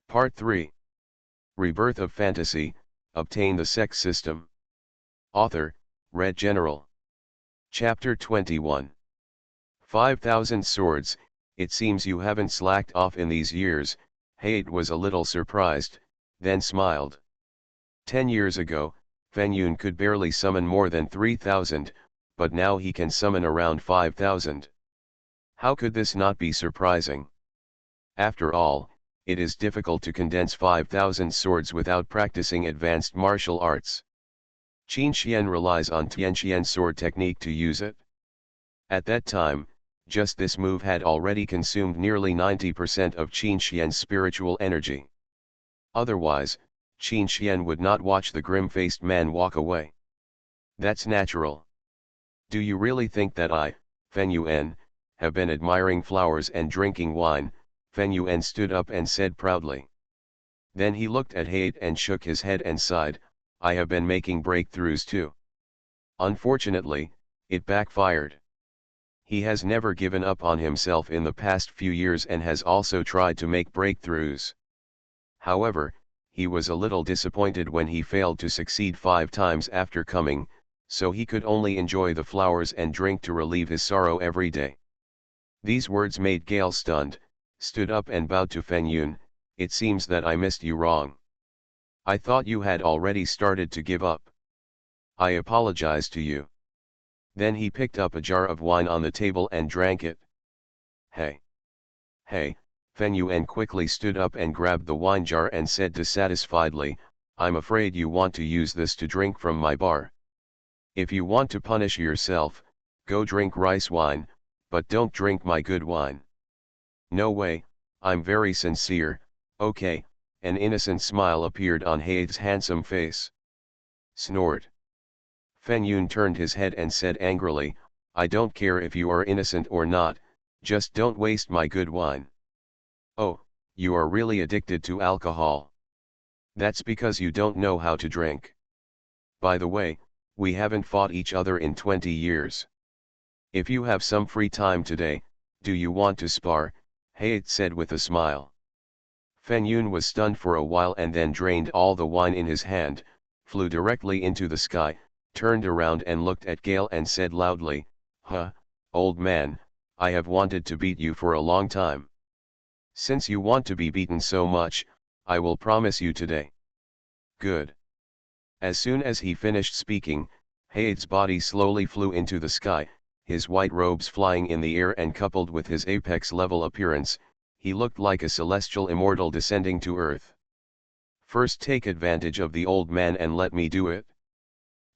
Part 3. Rebirth of Fantasy, Obtain the Sect System. Author, Red General. Chapter 21. 5,000 swords, it seems you haven't slacked off in these years. Hate was a little surprised, then smiled. 10 years ago, Feng Yun could barely summon more than 3,000, but now he can summon around 5,000. How could this not be surprising? After all, it is difficult to condense 5,000 swords without practicing advanced martial arts. Qin Xian relies on Tianqian sword technique to use it. At that time, just this move had already consumed nearly 90% of Qin Xian's spiritual energy. Otherwise, Qin Xian would not watch the grim-faced man walk away. That's natural. Do you really think that I, Feng Yuan, have been admiring flowers and drinking wine? Feng Yuan stood up and said proudly. Then he looked at Hate and shook his head and sighed, I have been making breakthroughs too. Unfortunately, it backfired. He has never given up on himself in the past few years and has also tried to make breakthroughs. However, he was a little disappointed when he failed to succeed 5 times after coming, so he could only enjoy the flowers and drink to relieve his sorrow every day. These words made Gale stunned, stood up and bowed to Feng Yun. It seems that I missed you wrong. I thought you had already started to give up. I apologize to you. Then he picked up a jar of wine on the table and drank it. Hey! Feng Yuan quickly stood up and grabbed the wine jar and said dissatisfiedly, I'm afraid you want to use this to drink from my bar. If you want to punish yourself, go drink rice wine, but don't drink my good wine. No way, I'm very sincere. Okay. An innocent smile appeared on Hade's handsome face. Snort. Feng Yun turned his head and said angrily, I don't care if you are innocent or not, just don't waste my good wine. Oh, you are really addicted to alcohol. That's because you don't know how to drink. By the way, we haven't fought each other in 20 years. If you have some free time today, do you want to spar? Hade said with a smile. Feng Yun was stunned for a while and then drained all the wine in his hand, flew directly into the sky, turned around and looked at Gale and said loudly, Huh, old man, I have wanted to beat you for a long time. Since you want to be beaten so much, I will promise you today. Good. As soon as he finished speaking, Hade's body slowly flew into the sky, his white robes flying in the air, and coupled with his apex-level appearance, he looked like a celestial immortal descending to earth. First take advantage of the old man and let me do it.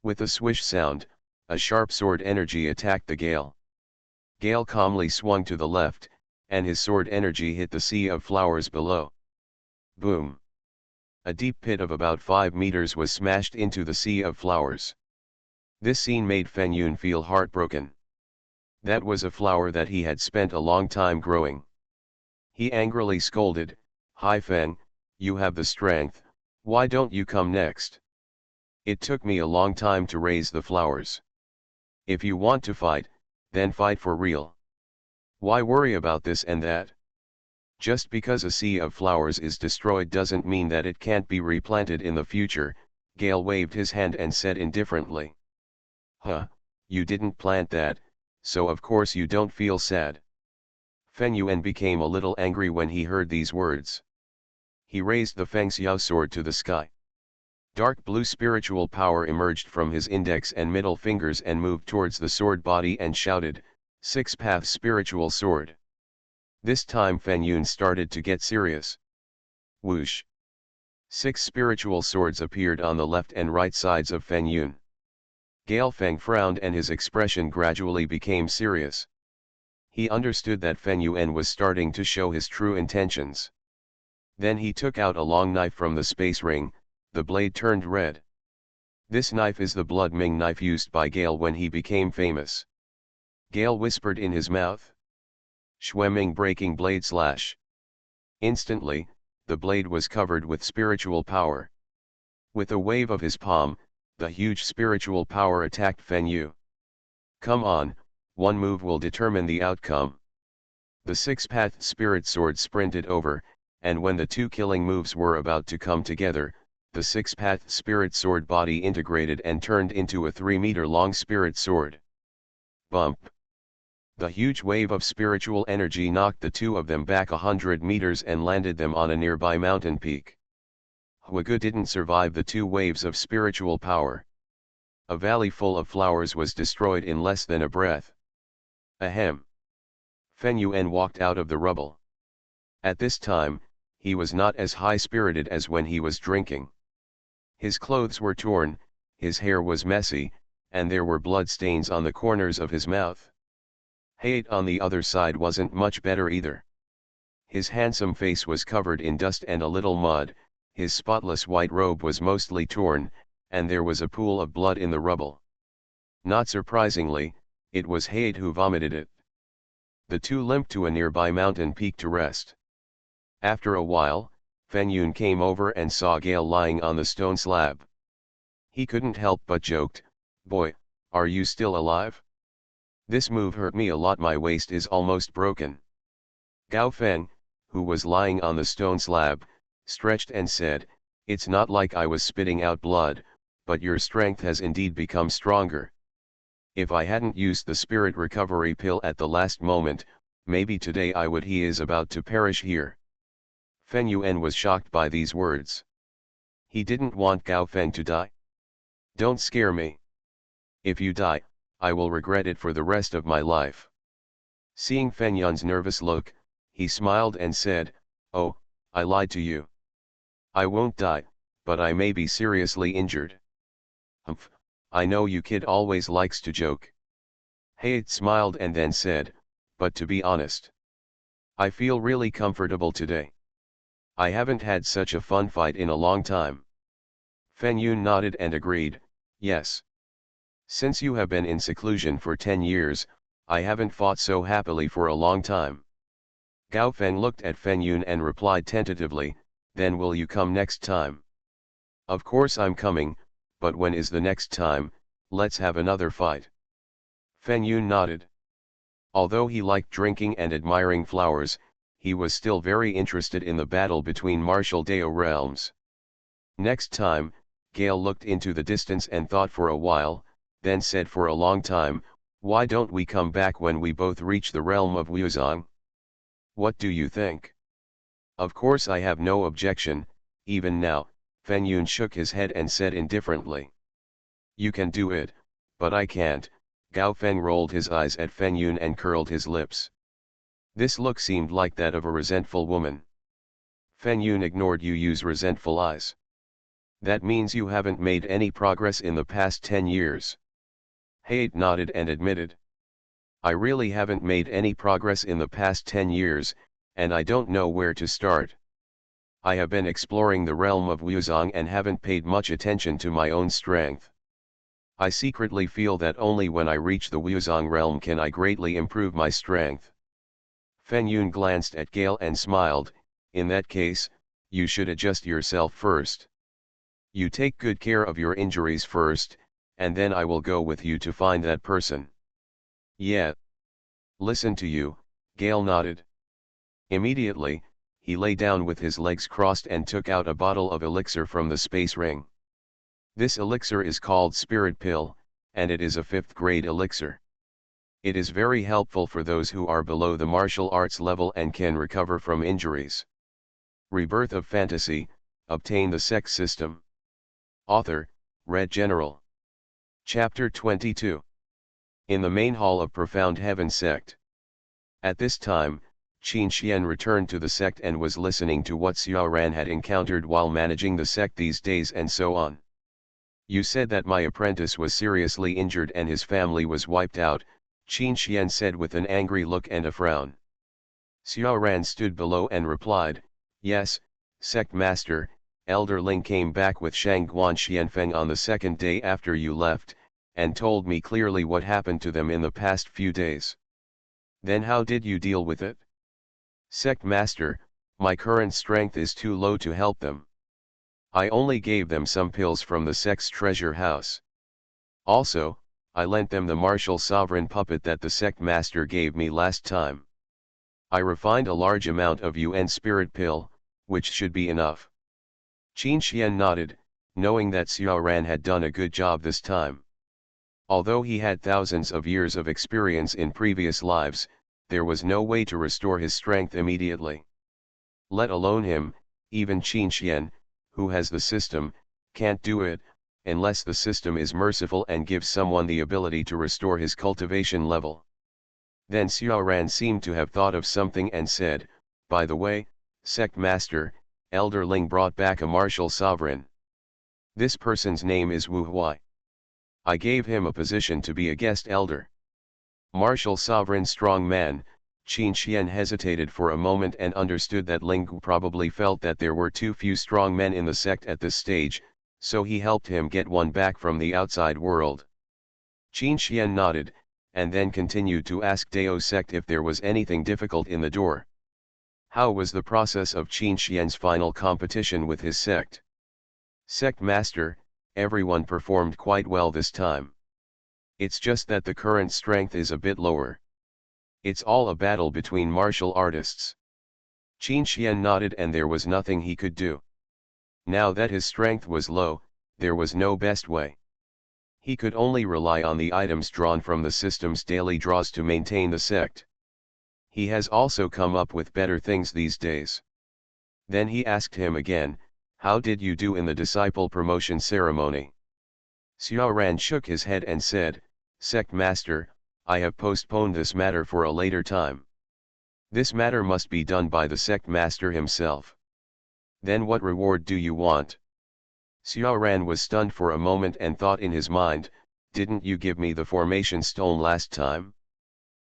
With a swish sound, a sharp sword energy attacked the Gale. Gale calmly swung to the left, and his sword energy hit the sea of flowers below. Boom! A deep pit of about 5 meters was smashed into the sea of flowers. This scene made Feng Yun feel heartbroken. That was a flower that he had spent a long time growing. He angrily scolded, Hi Feng, you have the strength, why don't you come next? It took me a long time to raise the flowers. If you want to fight, then fight for real. Why worry about this and that? Just because a sea of flowers is destroyed doesn't mean that it can't be replanted in the future. Gale waved his hand and said indifferently. Huh, you didn't plant that, so of course you don't feel sad. Feng Yuan became a little angry when he heard these words. He raised the Feng Xiao sword to the sky. Dark blue spiritual power emerged from his index and middle fingers and moved towards the sword body and shouted, Six-path spiritual sword. This time Feng Yun started to get serious. Whoosh! 6 spiritual swords appeared on the left and right sides of Feng Yun. Gale Feng frowned and his expression gradually became serious. He understood that Feng Yuan was starting to show his true intentions. Then he took out a long knife from the space ring, the blade turned red. This knife is the Blood Ming knife used by Gale when he became famous. Gale whispered in his mouth. Schwemming breaking blade slash. Instantly, the blade was covered with spiritual power. With a wave of his palm, the huge spiritual power attacked Feng Yu. Come on, one move will determine the outcome. The 6-path spirit sword sprinted over, and when the two killing moves were about to come together, the six-path spirit sword body integrated and turned into a 3-meter-long spirit sword. Bump! The huge wave of spiritual energy knocked the two of them back 100 meters and landed them on a nearby mountain peak. Hwagu didn't survive the two waves of spiritual power. A valley full of flowers was destroyed in less than a breath. Ahem. Fen Yuan walked out of the rubble. At this time, he was not as high-spirited as when he was drinking. His clothes were torn, his hair was messy, and there were blood stains on the corners of his mouth. Hate on the other side wasn't much better either. His handsome face was covered in dust and a little mud, his spotless white robe was mostly torn, and there was a pool of blood in the rubble. Not surprisingly, it was Hate who vomited it. The two limped to a nearby mountain peak to rest. After a while, Fen Yun came over and saw Gale lying on the stone slab. He couldn't help but joked, "Boy, are you still alive? This move hurt me a lot, my waist is almost broken." Gao Feng, who was lying on the stone slab, stretched and said, "It's not like I was spitting out blood, but your strength has indeed become stronger. If I hadn't used the spirit recovery pill at the last moment, maybe today I would." He is about to perish here. Fen Yuan was shocked by these words. He didn't want Gao Feng to die. "Don't scare me. If you die, I will regret it for the rest of my life." Seeing Fen Yun's nervous look, he smiled and said, "Oh, I lied to you. I won't die, but I may be seriously injured." "Humph, I know you kid always likes to joke." Hayat smiled and then said, "But to be honest, I feel really comfortable today. I haven't had such a fun fight in a long time." Fen Yun nodded and agreed, "Yes. Since you have been in seclusion for 10 years, I haven't fought so happily for a long time." Gao Feng looked at Fen Yun and replied tentatively, "Then will you come next time?" "Of course I'm coming, but when is the next time? Let's have another fight." Fen Yun nodded. Although he liked drinking and admiring flowers, he was still very interested in the battle between martial Dao realms. Next time, Gale looked into the distance and thought for a while, then said for a long time, "Why don't we come back when we both reach the realm of Wuzong? What do you think?" "Of course I have no objection." Even now, Fen Yun shook his head and said indifferently, "You can do it, but I can't." Gao Feng rolled his eyes at Fen Yun and curled his lips. This look seemed like that of a resentful woman. Fen Yun ignored. "You use resentful eyes? That means you haven't made any progress in the past 10 years. Hate nodded and admitted, "I really haven't made any progress in the past 10 years, and I don't know where to start. I have been exploring the realm of Wuzong and haven't paid much attention to my own strength. I secretly feel that only when I reach the Wuzong realm can I greatly improve my strength." Fen Yun glanced at Gale and smiled, "In that case, you should adjust yourself first. You take good care of your injuries first, and then I will go with you to find that person." "Yeah. Listen to you," Gale nodded. Immediately, he lay down with his legs crossed and took out a bottle of elixir from the space ring. This elixir is called Spirit Pill, and it is a 5th grade elixir. It is very helpful for those who are below the martial arts level and can recover from injuries. Rebirth of Fantasy, obtain the Sect system. Author, Red General. Chapter 22. In the main hall of Profound Heaven Sect. At this time, Qin Xian returned to the sect and was listening to what Xiao Ran had encountered while managing the sect these days and so on. "You said that my apprentice was seriously injured and his family was wiped out," Qin Xian said with an angry look and a frown. Xiao Ran stood below and replied, "Yes, Sect Master, Elder Ling came back with Shangguan Xianfeng on the 2nd day after you left, and told me clearly what happened to them in the past few days." "Then how did you deal with it?" "Sect Master, my current strength is too low to help them. I only gave them some pills from the sect's treasure house. Also, I lent them the martial sovereign puppet that the sect master gave me last time. I refined a large amount of UN spirit pill, which should be enough. Qin Xian nodded, knowing that Xiao Ran had done a good job this time. Although he had thousands of years of experience in previous lives, there was no way to restore his strength immediately. Let alone him, even Qin Xian, who has the system, can't do it, unless the system is merciful and gives someone the ability to restore his cultivation level. Then Xiao Ran seemed to have thought of something and said, "By the way, Sect Master, Elder Ling brought back a martial sovereign. This person's name is Wu Huai. I gave him a position to be a guest elder." Martial sovereign strong man. Qin Xian hesitated for a moment and understood that Ling Gu probably felt that there were too few strong men in the sect at this stage, so he helped him get one back from the outside world. Qin Xian nodded, and then continued to ask Dao Sect if there was anything difficult in the door. How was the process of Qin Xian's final competition with his sect? Sect Master, everyone performed quite well this time. It's just that the current strength is a bit lower. It's all a battle between martial artists. Qin Xian nodded and there was nothing he could do. Now that his strength was low, there was no best way. He could only rely on the items drawn from the system's daily draws to maintain the sect. He has also come up with better things these days. Then he asked him again, "How did you do in the disciple promotion ceremony?" Xiao Ran shook his head and said, "Sect Master, I have postponed this matter for a later time. This matter must be done by the Sect Master himself." "Then what reward do you want?" Xiao Ran was stunned for a moment and thought in his mind, "Didn't you give me the formation stone last time?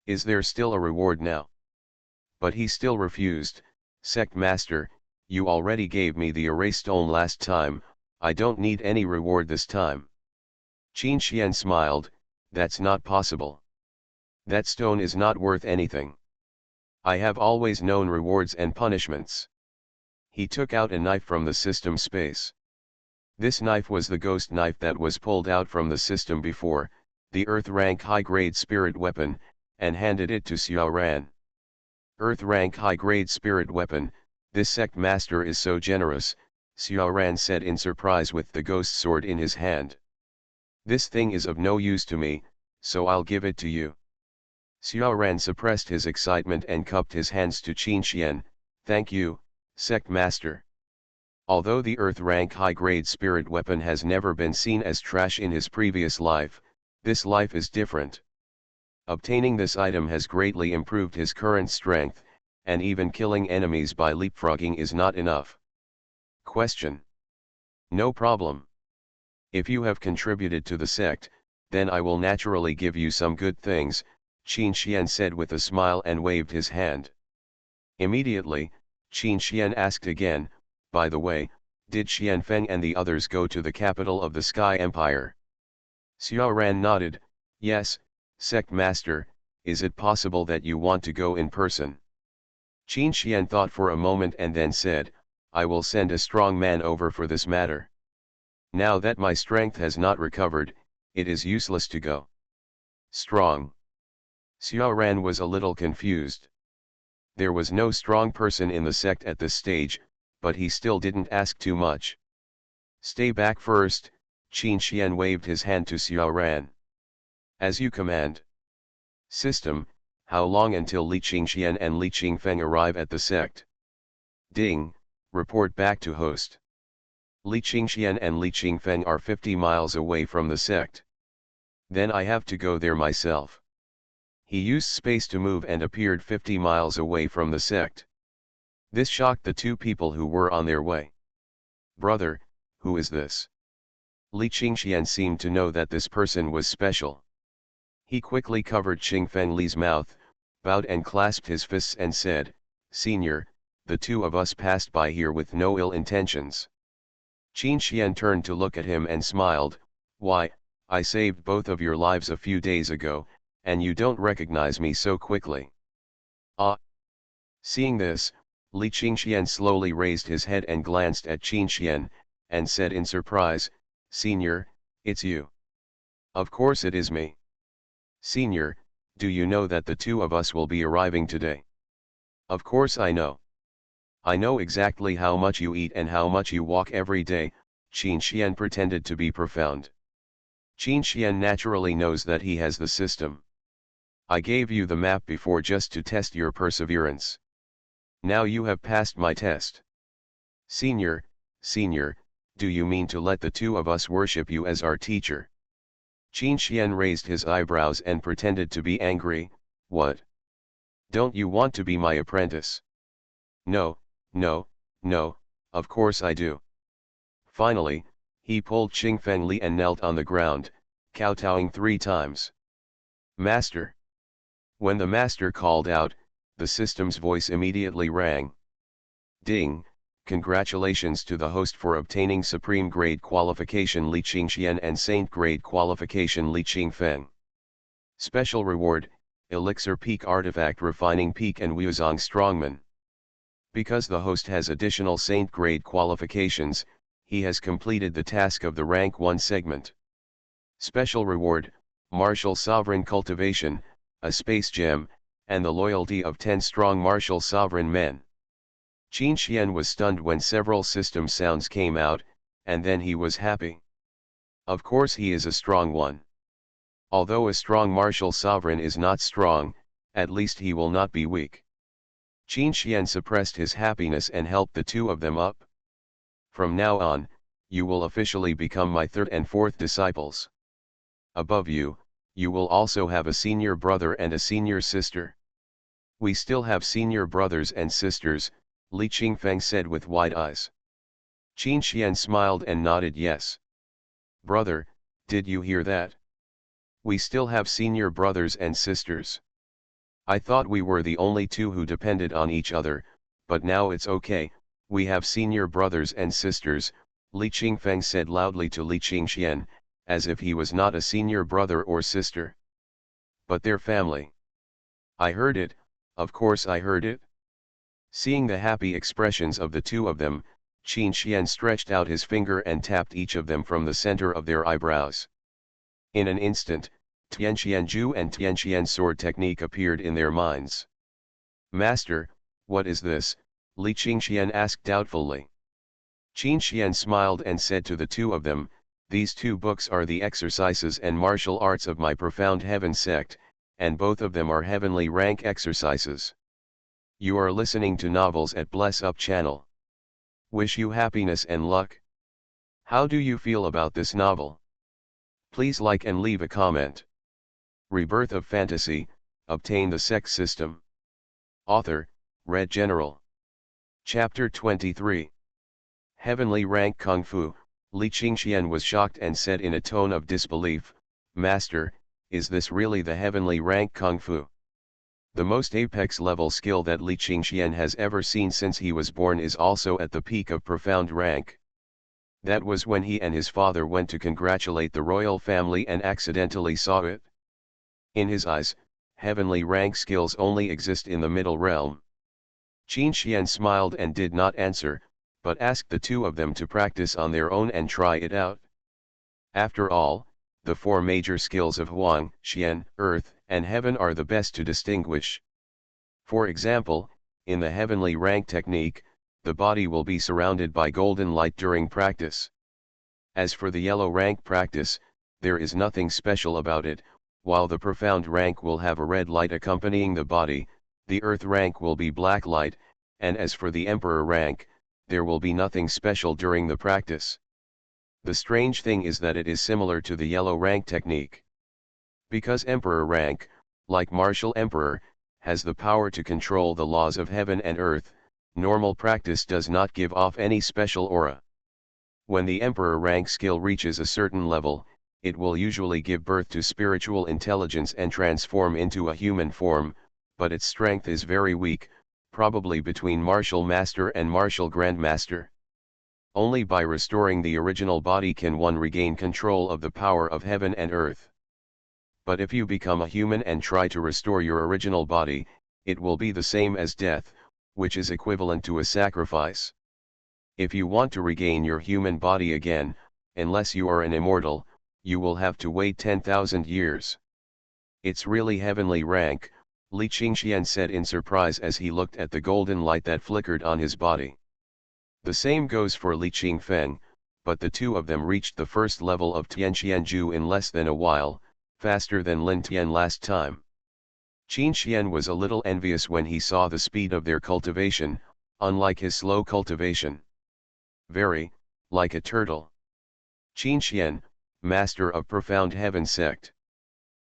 Is there still a reward now?" But he still refused. "Sect Master, you already gave me the erase stone last time, I don't need any reward this time." Qin Xian smiled, "That's not possible. That stone is not worth anything. I have always known rewards and punishments." He took out a knife from the system space. This knife was the ghost knife that was pulled out from the system before, the Earth rank high-grade spirit weapon, and handed it to Xiao Ran. "Earth rank high-grade spirit weapon, this sect master is so generous," Xiao Ran said in surprise with the ghost sword in his hand. "This thing is of no use to me, so I'll give it to you." Xiao Ran suppressed his excitement and cupped his hands to Qin Xian, "Thank you, Sect Master." Although the Earth rank high-grade spirit weapon has never been seen as trash in his previous life, this life is different. Obtaining this item has greatly improved his current strength, and even killing enemies by leapfrogging is not enough. Question. No problem. If you have contributed to the sect, then I will naturally give you some good things, Qin Xian said with a smile and waved his hand. Immediately, Qin Xian asked again, "By the way, did Xian Feng and the others go to the capital of the Sky Empire?" Xiao Ran nodded, "Yes, Sect Master, is it possible that you want to go in person?" Qin Xian thought for a moment and then said, "I will send a strong man over for this matter. Now that my strength has not recovered, it is useless to go." Strong. Xiao Ran was a little confused. There was no strong person in the sect at this stage, but he still didn't ask too much. "Stay back first," Qin Xian waved his hand to Xiao Ran. "As you command." System, how long until Li Qingxian and Li Qingfeng arrive at the sect? Ding, report back to host. Li Qingxian and Li Qingfeng are 50 miles away from the sect. Then I have to go there myself. He used space to move and appeared 50 miles away from the sect. This shocked the two people who were on their way. "Brother, who is this?" Li Qingxian seemed to know that this person was special. He quickly covered Qingfeng Li's mouth, bowed and clasped his fists and said, "Senior, the two of us passed by here with no ill intentions." Qin Xian turned to look at him and smiled, "Why, I saved both of your lives a few days ago, and you don't recognize me so quickly." "Ah." Seeing this, Li Qingxian slowly raised his head and glanced at Qin Xian, and said in surprise, "Senior, it's you." "Of course it is me." "Senior, do you know that the two of us will be arriving today?" "Of course I know." I know exactly how much you eat and how much you walk every day. Qin Xian pretended to be profound. Qin Xian naturally knows that he has the system. I gave you the map before just to test your perseverance. Now you have passed my test. Senior, do you mean to let the two of us worship you as our teacher? Qin Xian raised his eyebrows and pretended to be angry. What? Don't you want to be my apprentice? No, of course I do. Finally, he pulled Qingfeng Li and knelt on the ground, kowtowing 3 times. Master. When the master called out, the system's voice immediately rang. Ding, congratulations to the host for obtaining Supreme Grade Qualification Li Qingxian and Saint Grade Qualification Li Qingfeng. Special reward, Elixir Peak Artifact Refining Peak and Wuzong Strongman. Because the host has additional Saint Grade qualifications, he has completed the task of the Rank 1 segment. Special reward, Martial Sovereign Cultivation, a Space Gem, and the loyalty of 10 strong Martial Sovereign men. Qin Xian was stunned when several system sounds came out, and then he was happy. Of course he is a strong one. Although a strong Martial Sovereign is not strong, at least he will not be weak. Qin Xian suppressed his happiness and helped the two of them up. From now on, you will officially become my 3rd and 4th disciples. Above you, you will also have a senior brother and a senior sister. We still have senior brothers and sisters, Li Qingfeng said with wide eyes. Qin Xian smiled and nodded yes. Brother, did you hear that? We still have senior brothers and sisters. I thought we were the only two who depended on each other, but now it's okay, we have senior brothers and sisters, Li Qingfeng said loudly to Li Qingxian, as if he was not a senior brother or sister. But their family. I heard it, of course I heard it. Seeing the happy expressions of the two of them, Qin Xian stretched out his finger and tapped each of them from the center of their eyebrows. In an instant, Tianqianju and Tianqian sword technique appeared in their minds. Master, what is this? Li Qingxian asked doubtfully. Qin Xian smiled and said to the two of them, these 2 books are the exercises and martial arts of my profound heaven sect, and both of them are heavenly rank exercises. You are listening to novels at Bless Up channel. Wish you happiness and luck. How do you feel about this novel? Please like and leave a comment. Rebirth of Fantasy, obtain the Sect system. Author, Red General. Chapter 23. Heavenly Rank Kung Fu. Li Qingxian was shocked and said in a tone of disbelief, Master, is this really the heavenly rank Kung Fu? The most apex level skill that Li Qingxian has ever seen since he was born is also at the peak of profound rank. That was when he and his father went to congratulate the royal family and accidentally saw it. In his eyes, heavenly rank skills only exist in the middle realm. Qin Xian smiled and did not answer, but asked the two of them to practice on their own and try it out. After all, the 4 major skills of Huang, Xian, Earth, and Heaven are the best to distinguish. For example, in the heavenly rank technique, the body will be surrounded by golden light during practice. As for the yellow rank practice, there is nothing special about it, while the profound rank will have a red light accompanying the body, the earth rank will be black light, and as for the emperor rank, there will be nothing special during the practice. The strange thing is that it is similar to the yellow rank technique. Because emperor rank, like martial emperor, has the power to control the laws of heaven and earth, normal practice does not give off any special aura. When the emperor rank skill reaches a certain level, it will usually give birth to spiritual intelligence and transform into a human form, but its strength is very weak, probably between martial master and martial grandmaster. Only by restoring the original body can one regain control of the power of heaven and earth. But if you become a human and try to restore your original body, it will be the same as death, which is equivalent to a sacrifice. If you want to regain your human body again, unless you are an immortal, you will have to wait 10,000 years. It's really heavenly rank, Li Qingxian said in surprise as he looked at the golden light that flickered on his body. The same goes for Li Qingfeng, but the two of them reached the first level of Tianqianju in less than a while, faster than Lin Tian last time. Qingxian was a little envious when he saw the speed of their cultivation, unlike his slow cultivation. Very, like a turtle. Qingxian, Master of Profound Heaven Sect.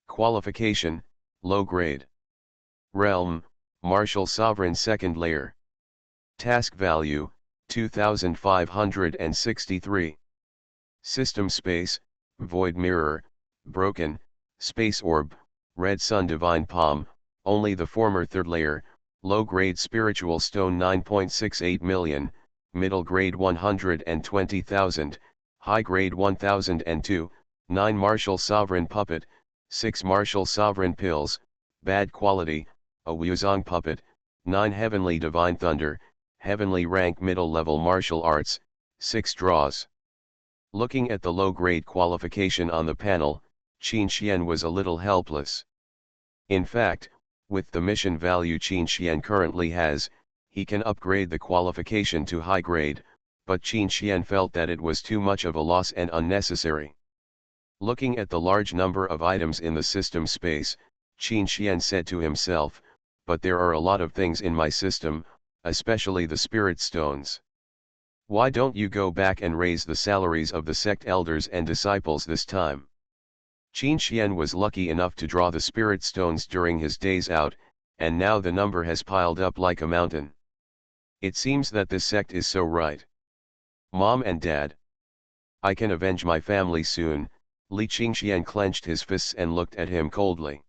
Qualification, low grade. Realm, Martial Sovereign Second Layer. Task Value, 2563. System Space, Void Mirror, Broken, Space Orb, Red Sun Divine Palm, only the former third layer, low grade Spiritual Stone 9.68 million, middle grade 120,000, high grade 1002, 9 Martial Sovereign Puppet, 6 Martial Sovereign Pills, bad quality, a Wuzong Puppet, 9 Heavenly Divine Thunder, Heavenly Rank Middle Level Martial Arts, 6 draws. Looking at the low-grade qualification on the panel, Qingxian was a little helpless. In fact, with the mission value Qingxian currently has, he can upgrade the qualification to high grade, but Qingxian felt that it was too much of a loss and unnecessary. Looking at the large number of items in the system space, Qingxian said to himself, but there are a lot of things in my system, especially the spirit stones. Why don't you go back and raise the salaries of the sect elders and disciples this time? Qingxian was lucky enough to draw the spirit stones during his days out, and now the number has piled up like a mountain. It seems that this sect is so right. Mom and Dad. I can avenge my family soon. Li Qingxian clenched his fists and looked at him coldly.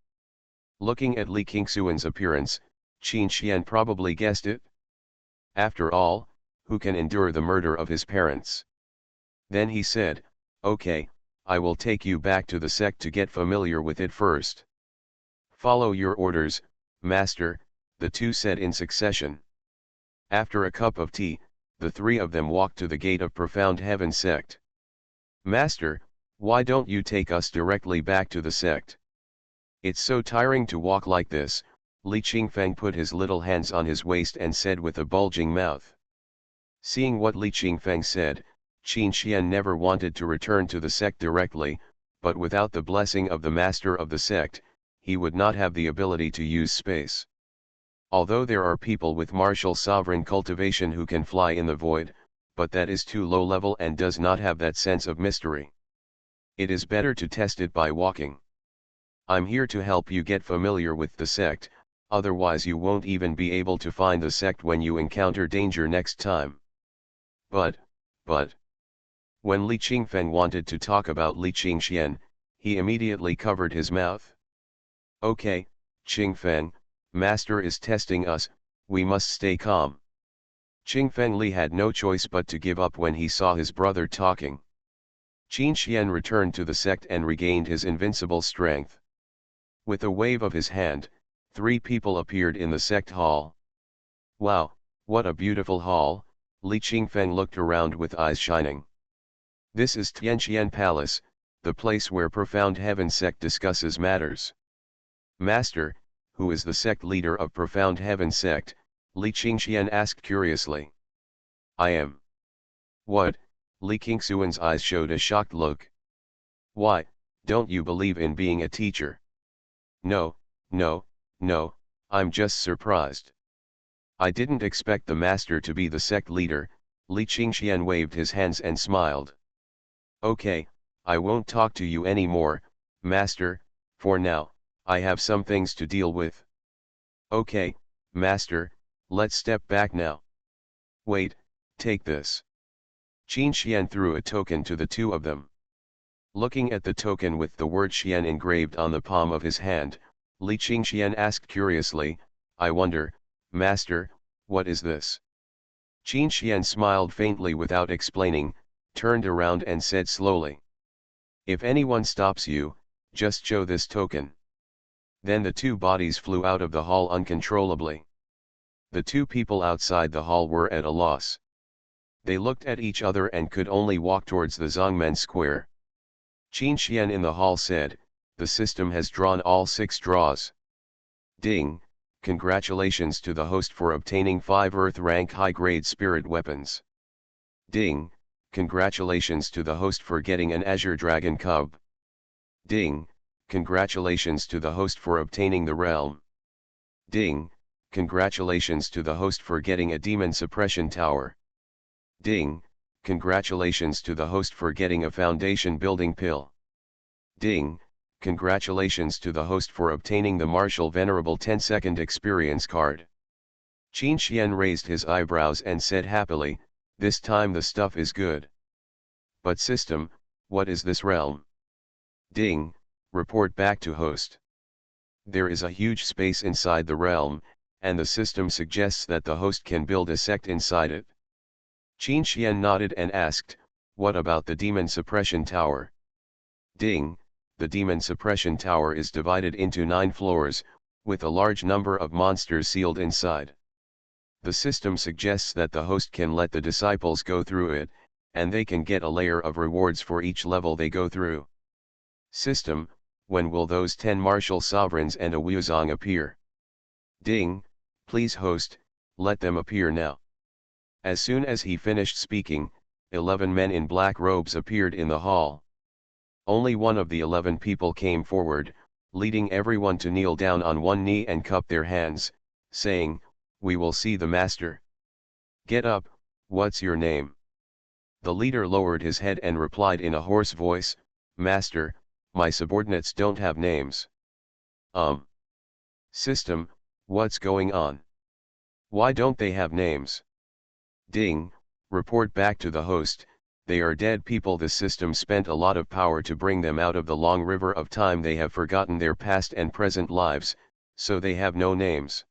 Looking at Li Qingxuan's appearance, Qingxian probably guessed it. After all, who can endure the murder of his parents? Then he said, okay, I will take you back to the sect to get familiar with it first. Follow your orders, Master, the two said in succession. After a cup of tea, the three of them walked to the gate of Profound Heaven Sect. Master, why don't you take us directly back to the sect? It's so tiring to walk like this. Li Qingfeng put his little hands on his waist and said with a bulging mouth. Seeing what Li Qingfeng said, Qingxian never wanted to return to the sect directly, but without the blessing of the master of the sect, he would not have the ability to use space. Although there are people with martial sovereign cultivation who can fly in the void, but that is too low level and does not have that sense of mystery. It is better to test it by walking. I'm here to help you get familiar with the sect, otherwise you won't even be able to find the sect when you encounter danger next time. But. When Li Qingfeng wanted to talk about Li Qingxian, he immediately covered his mouth. Okay, Qingfeng, Master is testing us, we must stay calm. Qingfeng Li had no choice but to give up when he saw his brother talking. Qingxian returned to the sect and regained his invincible strength. With a wave of his hand, 3 people appeared in the sect hall. Wow, what a beautiful hall, Li Qingfeng looked around with eyes shining. This is Tianqian Palace, the place where Profound Heaven Sect discusses matters. Master, who is the sect leader of Profound Heaven Sect? Li Qingxian asked curiously. I am. What? Li Qingxuan's eyes showed a shocked look. Why, don't you believe in being a teacher? No, I'm just surprised. I didn't expect the master to be the sect leader. Li Qingxian waved his hands and smiled. Okay, I won't talk to you anymore, Master, for now, I have some things to deal with. Okay, Master, let's step back now. Wait, take this. Qingxian threw a token to the two of them. Looking at the token with the word Xian engraved on the palm of his hand, Li Qingxian asked curiously, I wonder, Master, what is this? Qingxian smiled faintly without explaining, turned around and said slowly. If anyone stops you, just show this token. Then the two bodies flew out of the hall uncontrollably. The two people outside the hall were at a loss. They looked at each other and could only walk towards the Zongmen Square. Qingxian in the hall said, the system has drawn all 6 draws. Ding, congratulations to the host for obtaining 5 Earth rank high-grade spirit weapons. Ding, congratulations to the host for getting an Azure Dragon Cub. Ding, congratulations to the host for obtaining the Realm. Ding, congratulations to the host for getting a Demon Suppression Tower. Ding, congratulations to the host for getting a Foundation Building Pill. Ding, congratulations to the host for obtaining the Martial Venerable 10-second experience card. Qin Xian raised his eyebrows and said happily, this time the stuff is good. But system, what is this realm? Ding, report back to host. There is a huge space inside the realm, and the system suggests that the host can build a sect inside it. Qin Xian nodded and asked, what about the Demon Suppression Tower? Ding, the Demon Suppression Tower is divided into 9 floors, with a large number of monsters sealed inside. The system suggests that the host can let the disciples go through it, and they can get a layer of rewards for each level they go through. System, when will those 10 martial sovereigns and a Wuzong appear? Ding, please host, let them appear now. As soon as he finished speaking, 11 men in black robes appeared in the hall. Only one of the 11 people came forward, leading everyone to kneel down on one knee and cup their hands, saying, we will see the master. Get up, what's your name? The leader lowered his head and replied in a hoarse voice, Master, my subordinates don't have names. System, what's going on? Why don't they have names? Ding, report back to the host, they are dead people. The system spent a lot of power to bring them out of the long river of time. They have forgotten their past and present lives, so they have no names.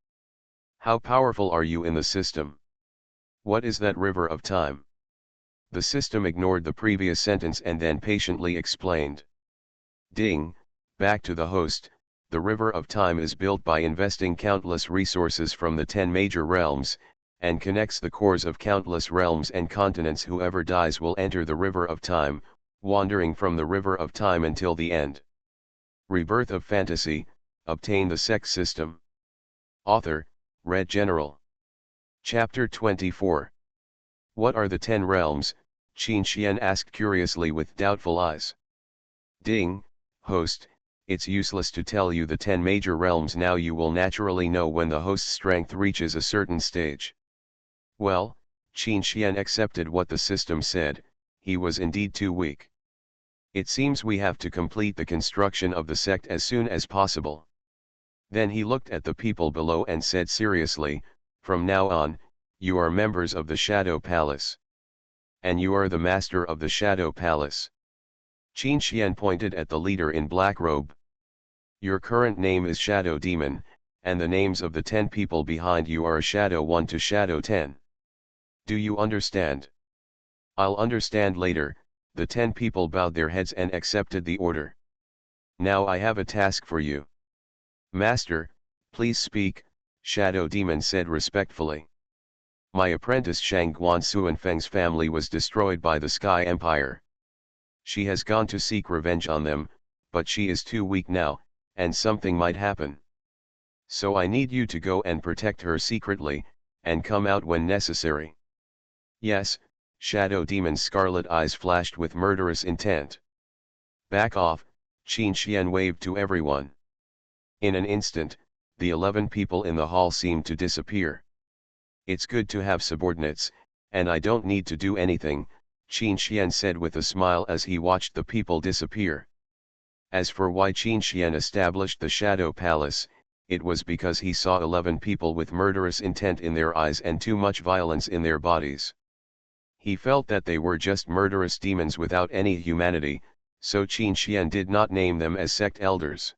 How powerful are you in the system? What is that river of time? The system ignored the previous sentence and then patiently explained. Ding, back to the host, the river of time is built by investing countless resources from the 10 major realms, and connects the cores of countless realms and continents. Whoever dies will enter the river of time, wandering from the river of time until the end. Rebirth of Fantasy, obtain the Sect system. Author, Red General. Chapter 24. What are the 10 realms? Qin Xian asked curiously with doubtful eyes. Ding, host, it's useless to tell you the 10 major realms now. You will naturally know when the host's strength reaches a certain stage. Well, Qin Xian accepted what the system said, he was indeed too weak. It seems we have to complete the construction of the sect as soon as possible. Then he looked at the people below and said seriously, from now on, you are members of the Shadow Palace. And you are the master of the Shadow Palace. Qin Xian pointed at the leader in black robe. Your current name is Shadow Demon, and the names of the 10 people behind you are Shadow 1 to Shadow 10. Do you understand? I'll understand later. The 10 people bowed their heads and accepted the order. Now I have a task for you. Master, please speak, Shadow Demon said respectfully. My apprentice Shang Guan Suanfeng's family was destroyed by the Sky Empire. She has gone to seek revenge on them, but she is too weak now, and something might happen. So I need you to go and protect her secretly, and come out when necessary. Yes, Shadow Demon's scarlet eyes flashed with murderous intent. Back off, Qin Xian waved to everyone. In an instant, the 11 people in the hall seemed to disappear. It's good to have subordinates, and I don't need to do anything, Qin Xian said with a smile as he watched the people disappear. As for why Qin Xian established the Shadow Palace, it was because he saw 11 people with murderous intent in their eyes and too much violence in their bodies. He felt that they were just murderous demons without any humanity, so Qin Xian did not name them as sect elders.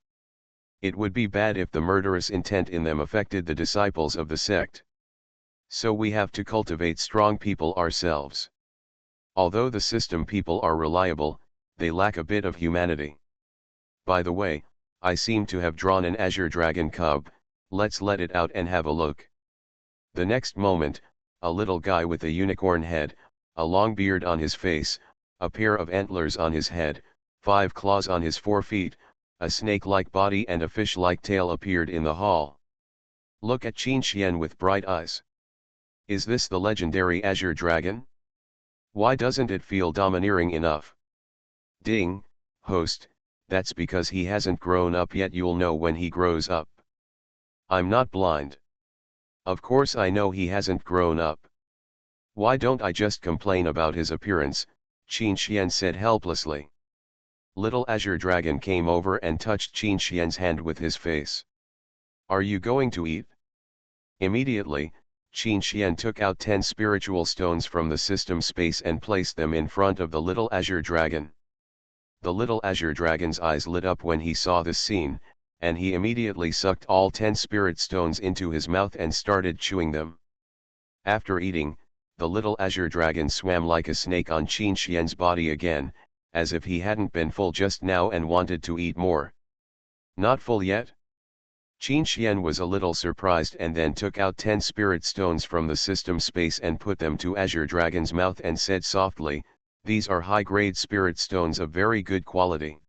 It would be bad if the murderous intent in them affected the disciples of the sect. So we have to cultivate strong people ourselves. Although the system people are reliable, they lack a bit of humanity. By the way, I seem to have drawn an Azure Dragon Cub, let's let it out and have a look. The next moment, a little guy with a unicorn head, a long beard on his face, a pair of antlers on his head, 5 claws on his 4 feet, a snake-like body and a fish-like tail appeared in the hall. Look at Qin Xian with bright eyes. Is this the legendary Azure Dragon? Why doesn't it feel domineering enough? Ding, host, that's because he hasn't grown up yet. You'll know when he grows up. I'm not blind. Of course I know he hasn't grown up. Why don't I just complain about his appearance? Qin Xian said helplessly. Little Azure Dragon came over and touched Qin Xian's hand with his face. Are you going to eat? Immediately, Qin Xian took out 10 spiritual stones from the system space and placed them in front of the little Azure Dragon. The little Azure Dragon's eyes lit up when he saw this scene, and he immediately sucked all 10 spirit stones into his mouth and started chewing them. After eating, the little Azure Dragon swam like a snake on Qin Xian's body again, as if he hadn't been full just now and wanted to eat more. Not full yet? Qin Xian was a little surprised and then took out 10 spirit stones from the system space and put them to Azure Dragon's mouth and said softly, "These are high-grade spirit stones of very good quality.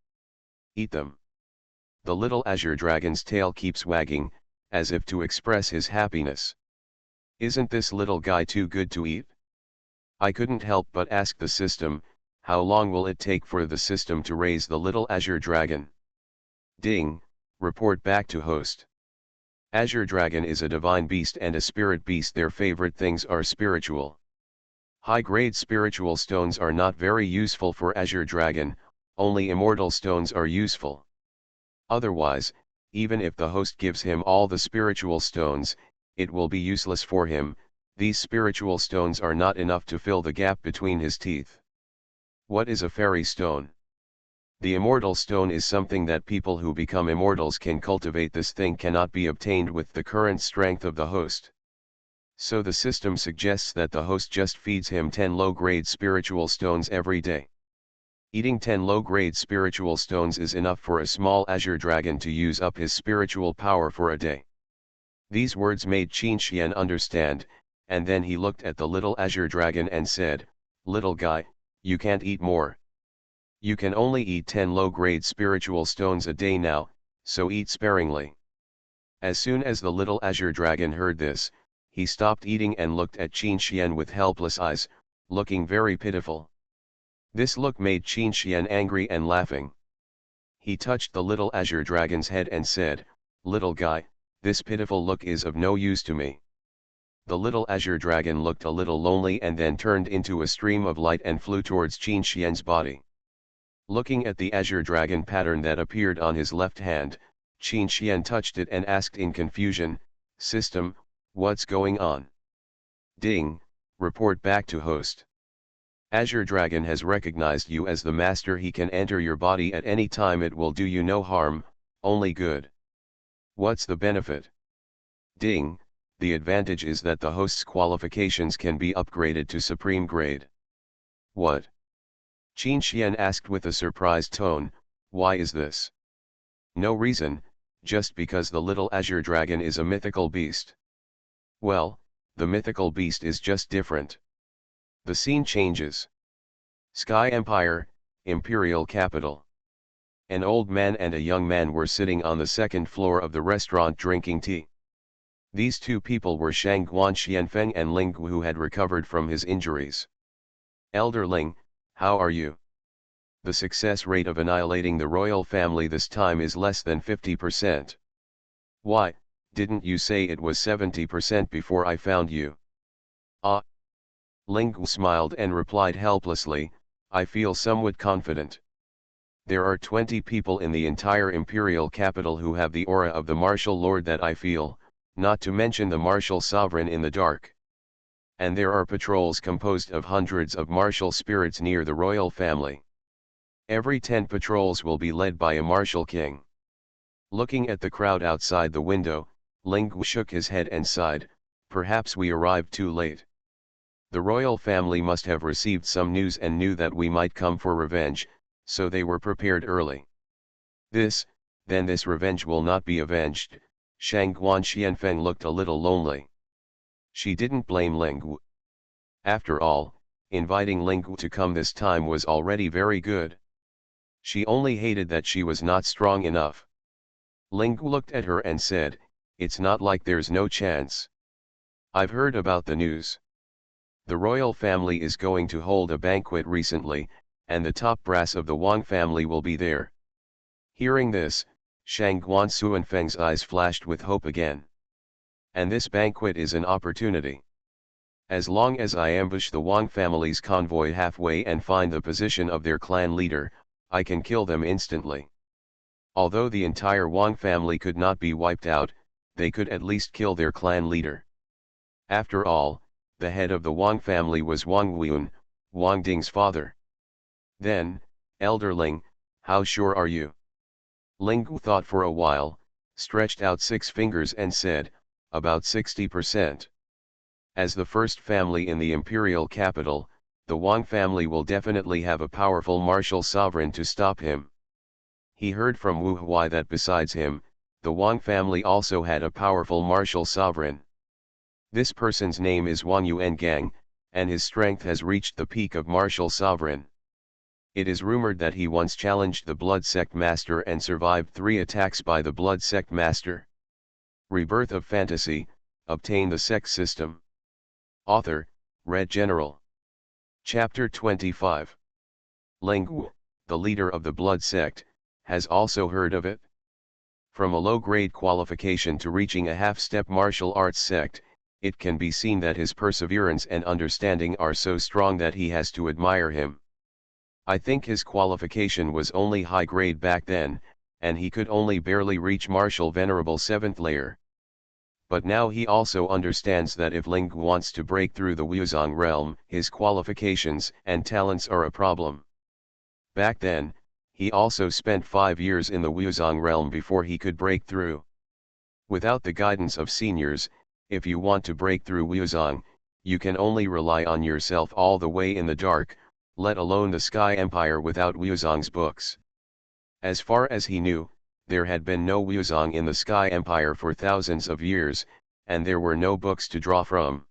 Eat them." The little Azure Dragon's tail keeps wagging, as if to express his happiness. Isn't this little guy too good to eat? I couldn't help but ask the system, how long will it take for the system to raise the little Azure Dragon? Ding, report back to host. Azure Dragon is a divine beast and a spirit beast. Their favorite things are spiritual. High-grade spiritual stones are not very useful for Azure Dragon, only immortal stones are useful. Otherwise, even if the host gives him all the spiritual stones, it will be useless for him. These spiritual stones are not enough to fill the gap between his teeth. What is a fairy stone? The immortal stone is something that people who become immortals can cultivate. This thing cannot be obtained with the current strength of the host. So the system suggests that the host just feeds him 10 low-grade spiritual stones every day. Eating 10 low-grade spiritual stones is enough for a small Azure Dragon to use up his spiritual power for a day. These words made Qin Xian understand, and then he looked at the little Azure Dragon and said, "Little guy, you can't eat more. You can only eat 10 low-grade spiritual stones a day now, so eat sparingly." As soon as the little Azure Dragon heard this, he stopped eating and looked at Qin Xian with helpless eyes, looking very pitiful. This look made Qin Xian angry and laughing. He touched the little Azure Dragon's head and said, "Little guy, this pitiful look is of no use to me." The little Azure Dragon looked a little lonely and then turned into a stream of light and flew towards Qin Xian's body. Looking at the Azure Dragon pattern that appeared on his left hand, Qin Xian touched it and asked in confusion, "System, what's going on?" Ding, report back to host. Azure Dragon has recognized you as the master. He can enter your body at any time. It will do you no harm, only good. What's the benefit? Ding, the advantage is that the host's qualifications can be upgraded to supreme grade. What? Qin Xian asked with a surprised tone, "Why is this?" No reason, just because the little Azure Dragon is a mythical beast. Well, the mythical beast is just different. The scene changes. Sky Empire, Imperial Capital. An old man and a young man were sitting on the second floor of the restaurant drinking tea. These two people were Shangguan Xianfeng and Ling Gu, who had recovered from his injuries. "Elder Ling, how are you? The success rate of annihilating the royal family this time is less than 50%. Why, didn't you say it was 70% before I found you?" "Ah." Ling Gu smiled and replied helplessly, "I feel somewhat confident. There are 20 people in the entire imperial capital who have the aura of the martial lord that I feel, not to mention the martial sovereign in the dark. And there are patrols composed of hundreds of martial spirits near the royal family. Every 10 patrols will be led by a martial king." Looking at the crowd outside the window, Ling Gu shook his head and sighed, "Perhaps we arrived too late. The royal family must have received some news and knew that we might come for revenge, so they were prepared early. Then this revenge will not be avenged." Shangguan Xianfeng looked a little lonely. She didn't blame Ling Gu. After all, inviting Ling Gu to come this time was already very good. She only hated that she was not strong enough. Ling Gu looked at her and said, It's not like there's no chance. I've heard about the news. The royal family is going to hold a banquet recently, and the top brass of the Wang family will be there. Hearing this, Shangguan Xuanfeng's eyes flashed with hope again. And this banquet is an opportunity. As long as I ambush the Wang family's convoy halfway and find the position of their clan leader, I can kill them instantly. Although the entire Wang family could not be wiped out, they could at least kill their clan leader. After all, the head of the Wang family was Wang Weiyun, Wang Ding's father. Then, Elder Ling, how sure are you? Ling Gu thought for a while, stretched out 6 fingers and said, about 60%. As the first family in the imperial capital, the Wang family will definitely have a powerful martial sovereign to stop him. He heard from Wu Huai that besides him, the Wang family also had a powerful martial sovereign. This person's name is Wang Yuangang, and his strength has reached the peak of martial sovereign. It is rumored that he once challenged the Blood Sect Master and survived 3 attacks by the Blood Sect Master. Rebirth of Fantasy, obtain the Sect system. Author, Red General. Chapter 25. Ling Gu, the leader of the Blood Sect, has also heard of it. From a low-grade qualification to reaching a half-step martial arts sect, it can be seen that his perseverance and understanding are so strong that he has to admire him. I think his qualification was only high grade back then, and he could only barely reach martial venerable 7th layer. But now he also understands that if Ling Gu wants to break through the Wuzong realm, his qualifications and talents are a problem. Back then, he also spent 5 years in the Wuzong realm before he could break through. Without the guidance of seniors, if you want to break through Wuzong, you can only rely on yourself all the way in the dark, let alone the Sky Empire without Wuzong's books. As far as he knew, there had been no Wuzong in the Sky Empire for thousands of years, and there were no books to draw from.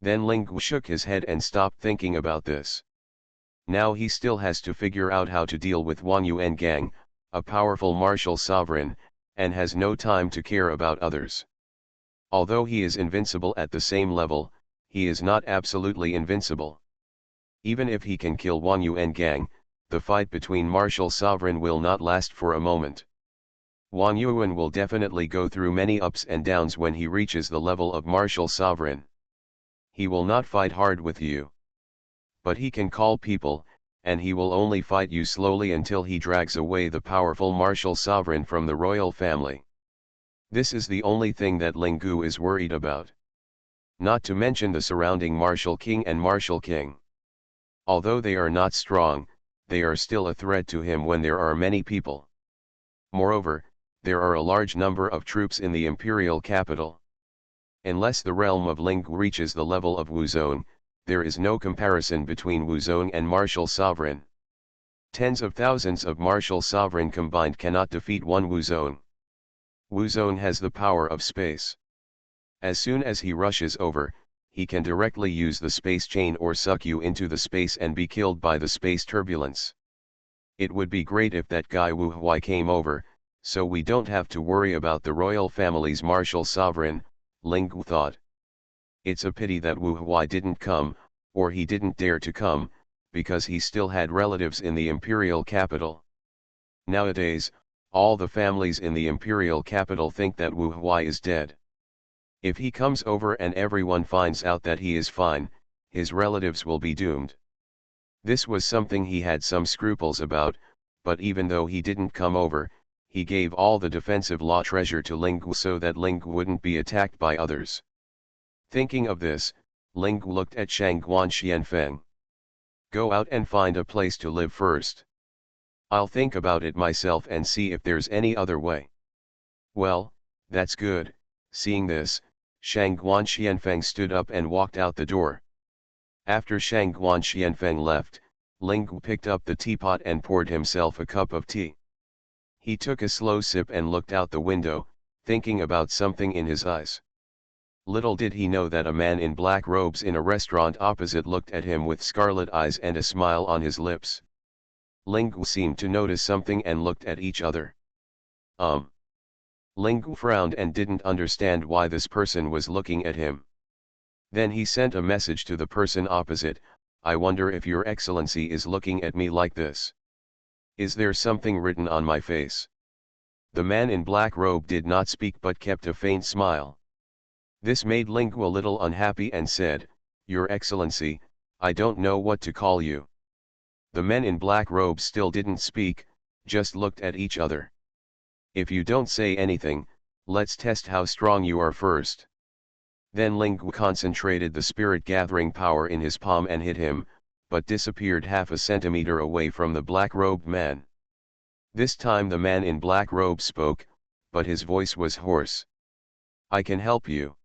Then Ling Gu shook his head and stopped thinking about this. Now he still has to figure out how to deal with Wang Yuangang, a powerful martial sovereign, and has no time to care about others. Although he is invincible at the same level, he is not absolutely invincible. Even if he can kill Wang Yuangang, the fight between martial sovereign will not last for a moment. Wang Yuan will definitely go through many ups and downs when he reaches the level of martial sovereign. He will not fight hard with you. But he can call people, and he will only fight you slowly until he drags away the powerful martial sovereign from the royal family. This is the only thing that Ling Gu is worried about. Not to mention the surrounding martial king and martial king. Although they are not strong, they are still a threat to him when there are many people. Moreover, there are a large number of troops in the imperial capital. Unless the realm of Ling Gu reaches the level of Wuzong, there is no comparison between Wuzong and martial sovereign. Tens of thousands of martial sovereign combined cannot defeat one Wuzong. Wuzong has the power of space. As soon as he rushes over, he can directly use the space chain or suck you into the space and be killed by the space turbulence. It would be great if that guy Wu Huai came over, so we don't have to worry about the royal family's martial sovereign, Ling Gu thought. It's a pity that Wu Huai didn't come, or he didn't dare to come, because he still had relatives in the imperial capital. Nowadays, all the families in the imperial capital think that Wu Huai is dead. If he comes over and everyone finds out that he is fine, his relatives will be doomed. This was something he had some scruples about, but even though he didn't come over, he gave all the defensive law treasure to Ling Gu so that Ling Gu wouldn't be attacked by others. Thinking of this, Ling Gu looked at Shangguan Xianfeng. Go out and find a place to live first. I'll think about it myself and see if there's any other way. Well, that's good. Seeing this, Shangguan Xianfeng stood up and walked out the door. After Shangguan Xianfeng left, Ling Gu picked up the teapot and poured himself a cup of tea. He took a slow sip and looked out the window, thinking about something in his eyes. Little did he know that a man in black robes in a restaurant opposite looked at him with scarlet eyes and a smile on his lips. Ling Gu seemed to notice something and looked at each other. Ling Gu frowned and didn't understand why this person was looking at him. Then he sent a message to the person opposite. I wonder if your excellency is looking at me like this. Is there something written on my face? The man in black robe did not speak but kept a faint smile. This made Ling Gu a little unhappy and said, Your Excellency, I don't know what to call you. The men in black robes still didn't speak, just looked at each other. If you don't say anything, let's test how strong you are first. Then Ling Gu concentrated the spirit gathering power in his palm and hit him, but disappeared half a centimeter away from the black-robed man. This time the man in black robe spoke, but his voice was hoarse. I can help you.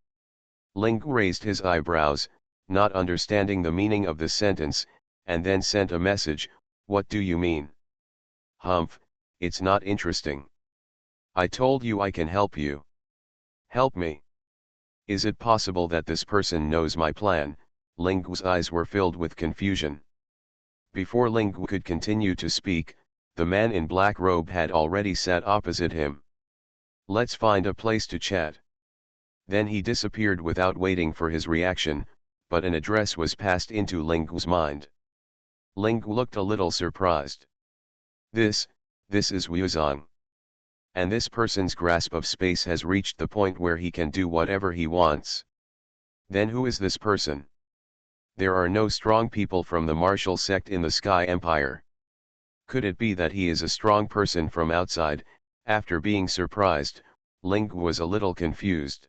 Ling Gu raised his eyebrows, not understanding the meaning of the sentence, and then sent a message, What do you mean? Humph, it's not interesting. I told you I can help you. Help me. Is it possible that this person knows my plan? Ling Gu's eyes were filled with confusion. Before Ling Gu could continue to speak, the man in black robe had already sat opposite him. Let's find a place to chat. Then he disappeared without waiting for his reaction, but an address was passed into Ling Gu's mind. Ling Gu looked a little surprised. This is Wuzong. And this person's grasp of space has reached the point where he can do whatever he wants. Then who is this person? There are no strong people from the martial sect in the Sky Empire. Could it be that he is a strong person from outside? After being surprised, Ling Gu was a little confused.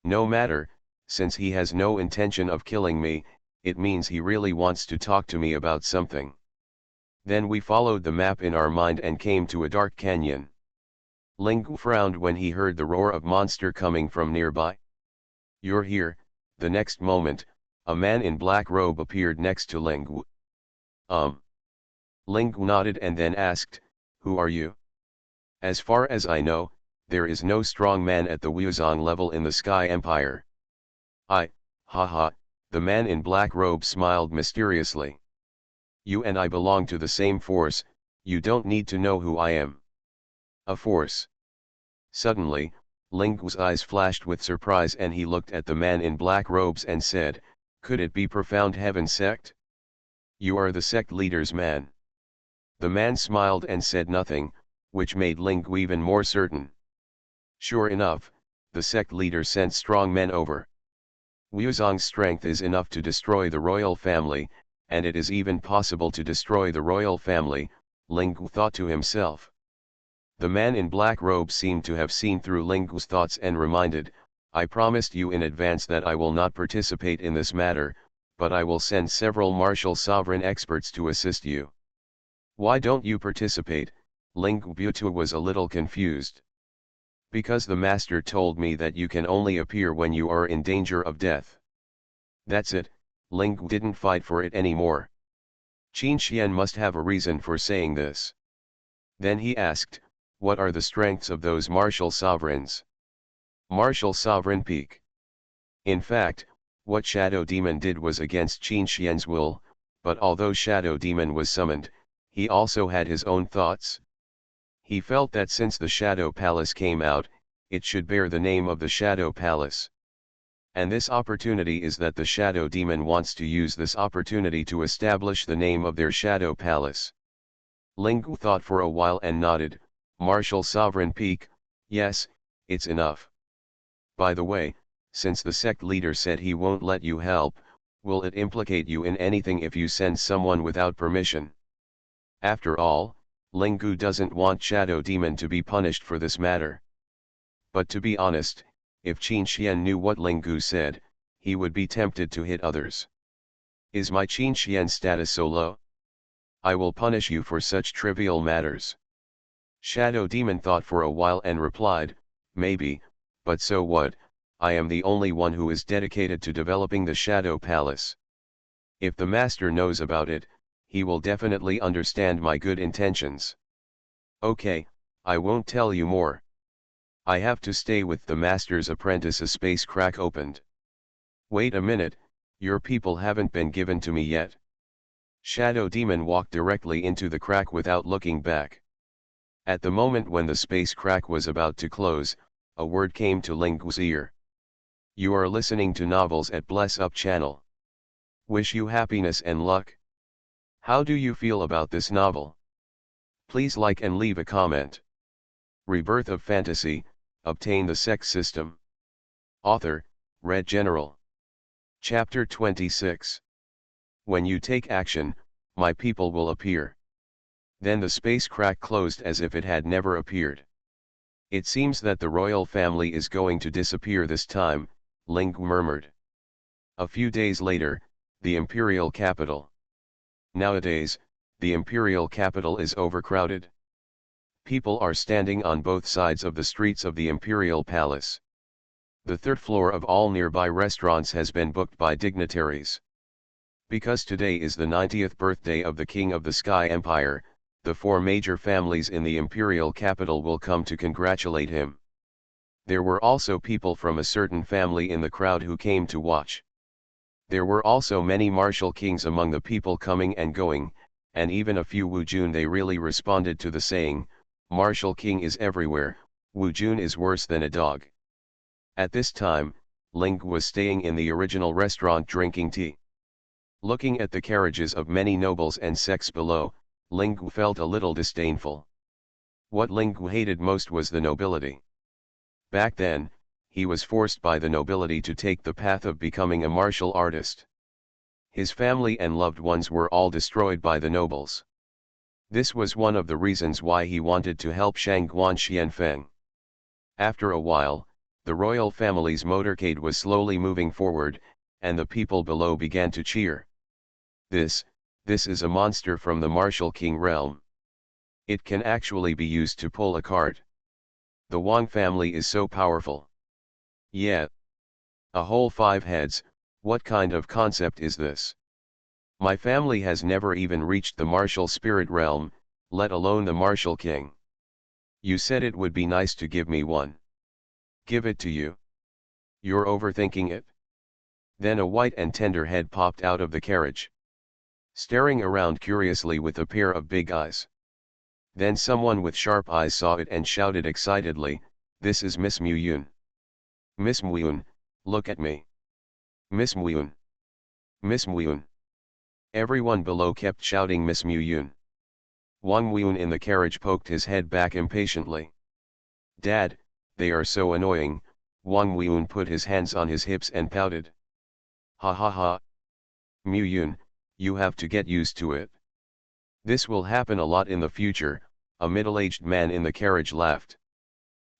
No matter, since he has no intention of killing me, it means he really wants to talk to me about something. Then we followed the map in our mind and came to a dark canyon. Ling Gu frowned when he heard the roar of monster coming from nearby. You're here. The next moment, a man in black robe appeared next to Ling Gu. Ling Gu nodded and then asked, Who are you? As far as I know, there is no strong man at the Wuzong level in the Sky Empire. Haha, the man in black robe smiled mysteriously. You and I belong to the same force, you don't need to know who I am. A force. Suddenly, Ling Gu's eyes flashed with surprise and he looked at the man in black robes and said, Could it be Profound Heaven Sect? You are the sect leader's man. The man smiled and said nothing, which made Ling Gu even more certain. Sure enough, the sect leader sent strong men over. Wuzong's strength is enough to destroy the royal family, and it is even possible to destroy the royal family, Ling Gu thought to himself. The man in black robe seemed to have seen through Ling Gu's thoughts and reminded, I promised you in advance that I will not participate in this matter, but I will send several martial sovereign experts to assist you. Why don't you participate? Ling Gu was a little confused. Because the master told me that you can only appear when you are in danger of death. That's it, Ling Gu didn't fight for it anymore. Qin Xian must have a reason for saying this. Then he asked, What are the strengths of those martial sovereigns? Martial sovereign peak. In fact, what Shadow Demon did was against Qin Xian's will, but although Shadow Demon was summoned, he also had his own thoughts. He felt that since the Shadow Palace came out, it should bear the name of the Shadow Palace. And this opportunity is that the Shadow Demon wants to use this opportunity to establish the name of their Shadow Palace. Ling Gu thought for a while and nodded, Martial Sovereign Peak, yes, it's enough. By the way, since the sect leader said he won't let you help, will it implicate you in anything if you send someone without permission? After all, Ling Gu doesn't want Shadow Demon to be punished for this matter. But to be honest, if Qin Xian knew what Ling Gu said, he would be tempted to hit others. Is my Qin Xian status so low? I will punish you for such trivial matters. Shadow Demon thought for a while and replied, Maybe, but so what, I am the only one who is dedicated to developing the Shadow Palace. If the master knows about it, he will definitely understand my good intentions. Okay, I won't tell you more. I have to stay with the master's apprentice. A space crack opened. Wait a minute, your people haven't been given to me yet. Shadow Demon walked directly into the crack without looking back. At the moment when the space crack was about to close, a word came to Ling Gu's ear. You are listening to Novels at Bless Up channel. Wish you happiness and luck. How do you feel about this novel? Please like and leave a comment. Rebirth of Fantasy, Obtain the Sect System. Author, Red General. Chapter 26. When you take action, my people will appear. Then the space crack closed as if it had never appeared. It seems that the royal family is going to disappear this time, Ling murmured. A few days later, the imperial capital. Nowadays, the imperial capital is overcrowded. People are standing on both sides of the streets of the imperial palace. The third floor of all nearby restaurants has been booked by dignitaries. Because today is the 90th birthday of the King of the Sky Empire, the 4 major families in the imperial capital will come to congratulate him. There were also people from a certain family in the crowd who came to watch. There were also many martial kings among the people coming and going, and even a few Wu Jun. They really responded to the saying, "Martial king is everywhere, Wu Jun is worse than a dog." At this time, Ling was staying in the original restaurant drinking tea. Looking at the carriages of many nobles and sects below, Ling felt a little disdainful. What Ling hated most was the nobility. Back then, he was forced by the nobility to take the path of becoming a martial artist. His family and loved ones were all destroyed by the nobles. This was one of the reasons why he wanted to help Shangguan Xianfeng. After a while, the royal family's motorcade was slowly moving forward, and the people below began to cheer. This is a monster from the martial king realm. It can actually be used to pull a cart. The Wang family is so powerful. Yeah. A whole 5 heads, what kind of concept is this? My family has never even reached the martial spirit realm, let alone the martial king. You said it would be nice to give me one. Give it to you. You're overthinking it. Then a white and tender head popped out of the carriage, staring around curiously with a pair of big eyes. Then someone with sharp eyes saw it and shouted excitedly, "This is Miss Muyun. Miss Muyun, look at me. Miss Muyun. Miss Muyun." Everyone below kept shouting Miss Muyun. Wang Muyun in the carriage poked his head back impatiently. "Dad, they are so annoying." Wang Muyun put his hands on his hips and pouted. "Ha ha ha. Muyun, you have to get used to it. This will happen a lot in the future," a middle-aged man in the carriage laughed.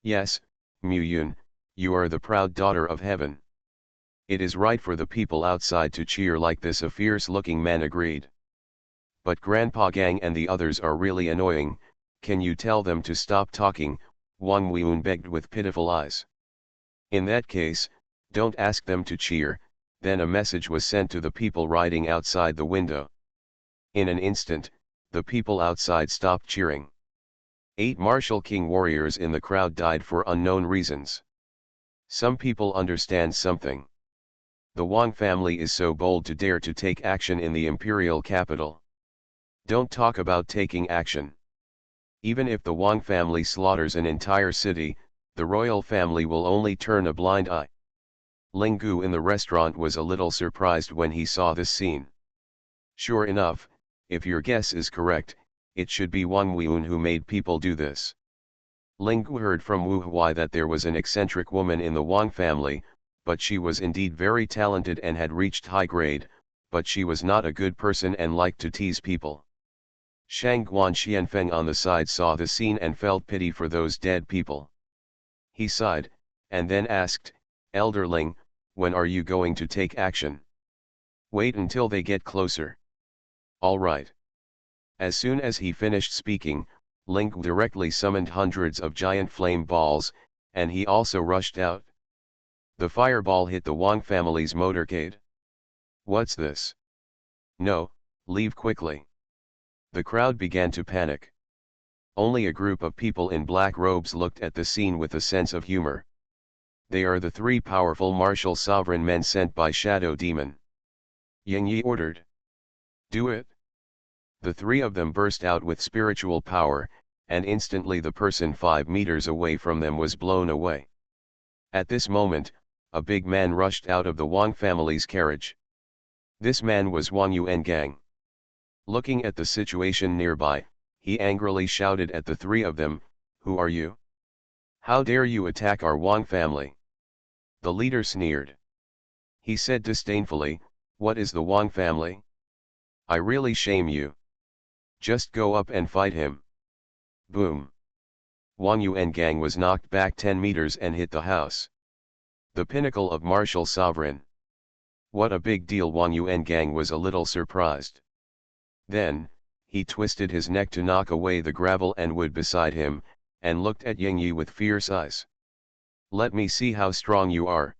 "Yes, Muyun, you are the proud daughter of heaven. It is right for the people outside to cheer like this," a fierce-looking man agreed. "But Grandpa Gang and the others are really annoying, can you tell them to stop talking?" Wang Muyun begged with pitiful eyes. "In that case, don't ask them to cheer." Then a message was sent to the people riding outside the window. In an instant, the people outside stopped cheering. 8 martial king warriors in the crowd died for unknown reasons. Some people understand something. The Wang family is so bold to dare to take action in the imperial capital. Don't talk about taking action. Even if the Wang family slaughters an entire city, the royal family will only turn a blind eye. Ling Gu in the restaurant was a little surprised when he saw this scene. Sure enough, if your guess is correct, it should be Wang Weiyun who made people do this. Ling Gu heard from Wu Huai that there was an eccentric woman in the Wang family, but she was indeed very talented and had reached high grade, but she was not a good person and liked to tease people. Shangguan Xianfeng on the side saw the scene and felt pity for those dead people. He sighed, and then asked, "Elder Ling, when are you going to take action?" "Wait until they get closer." "All right." As soon as he finished speaking, Ling directly summoned hundreds of giant flame balls, and he also rushed out. The fireball hit the Wang family's motorcade. "What's this? No, leave quickly." The crowd began to panic. Only a group of people in black robes looked at the scene with a sense of humor. They are the 3 powerful martial sovereign men sent by Shadow Demon. Yang Yi ordered. "Do it." The 3 of them burst out with spiritual power, and instantly the person 5 meters away from them was blown away. At this moment, a big man rushed out of the Wang family's carriage. This man was Wang Yuangang. Looking at the situation nearby, he angrily shouted at the three of them, "Who are you? How dare you attack our Wang family?" The leader sneered. He said disdainfully, "What is the Wang family? I really shame you. Just go up and fight him." Boom. Wang Yuangang was knocked back 10 meters and hit the house. The pinnacle of martial sovereign. What a big deal! Wang Yuangang was a little surprised. Then, he twisted his neck to knock away the gravel and wood beside him, and looked at Yang Yi with fierce eyes. "Let me see how strong you are."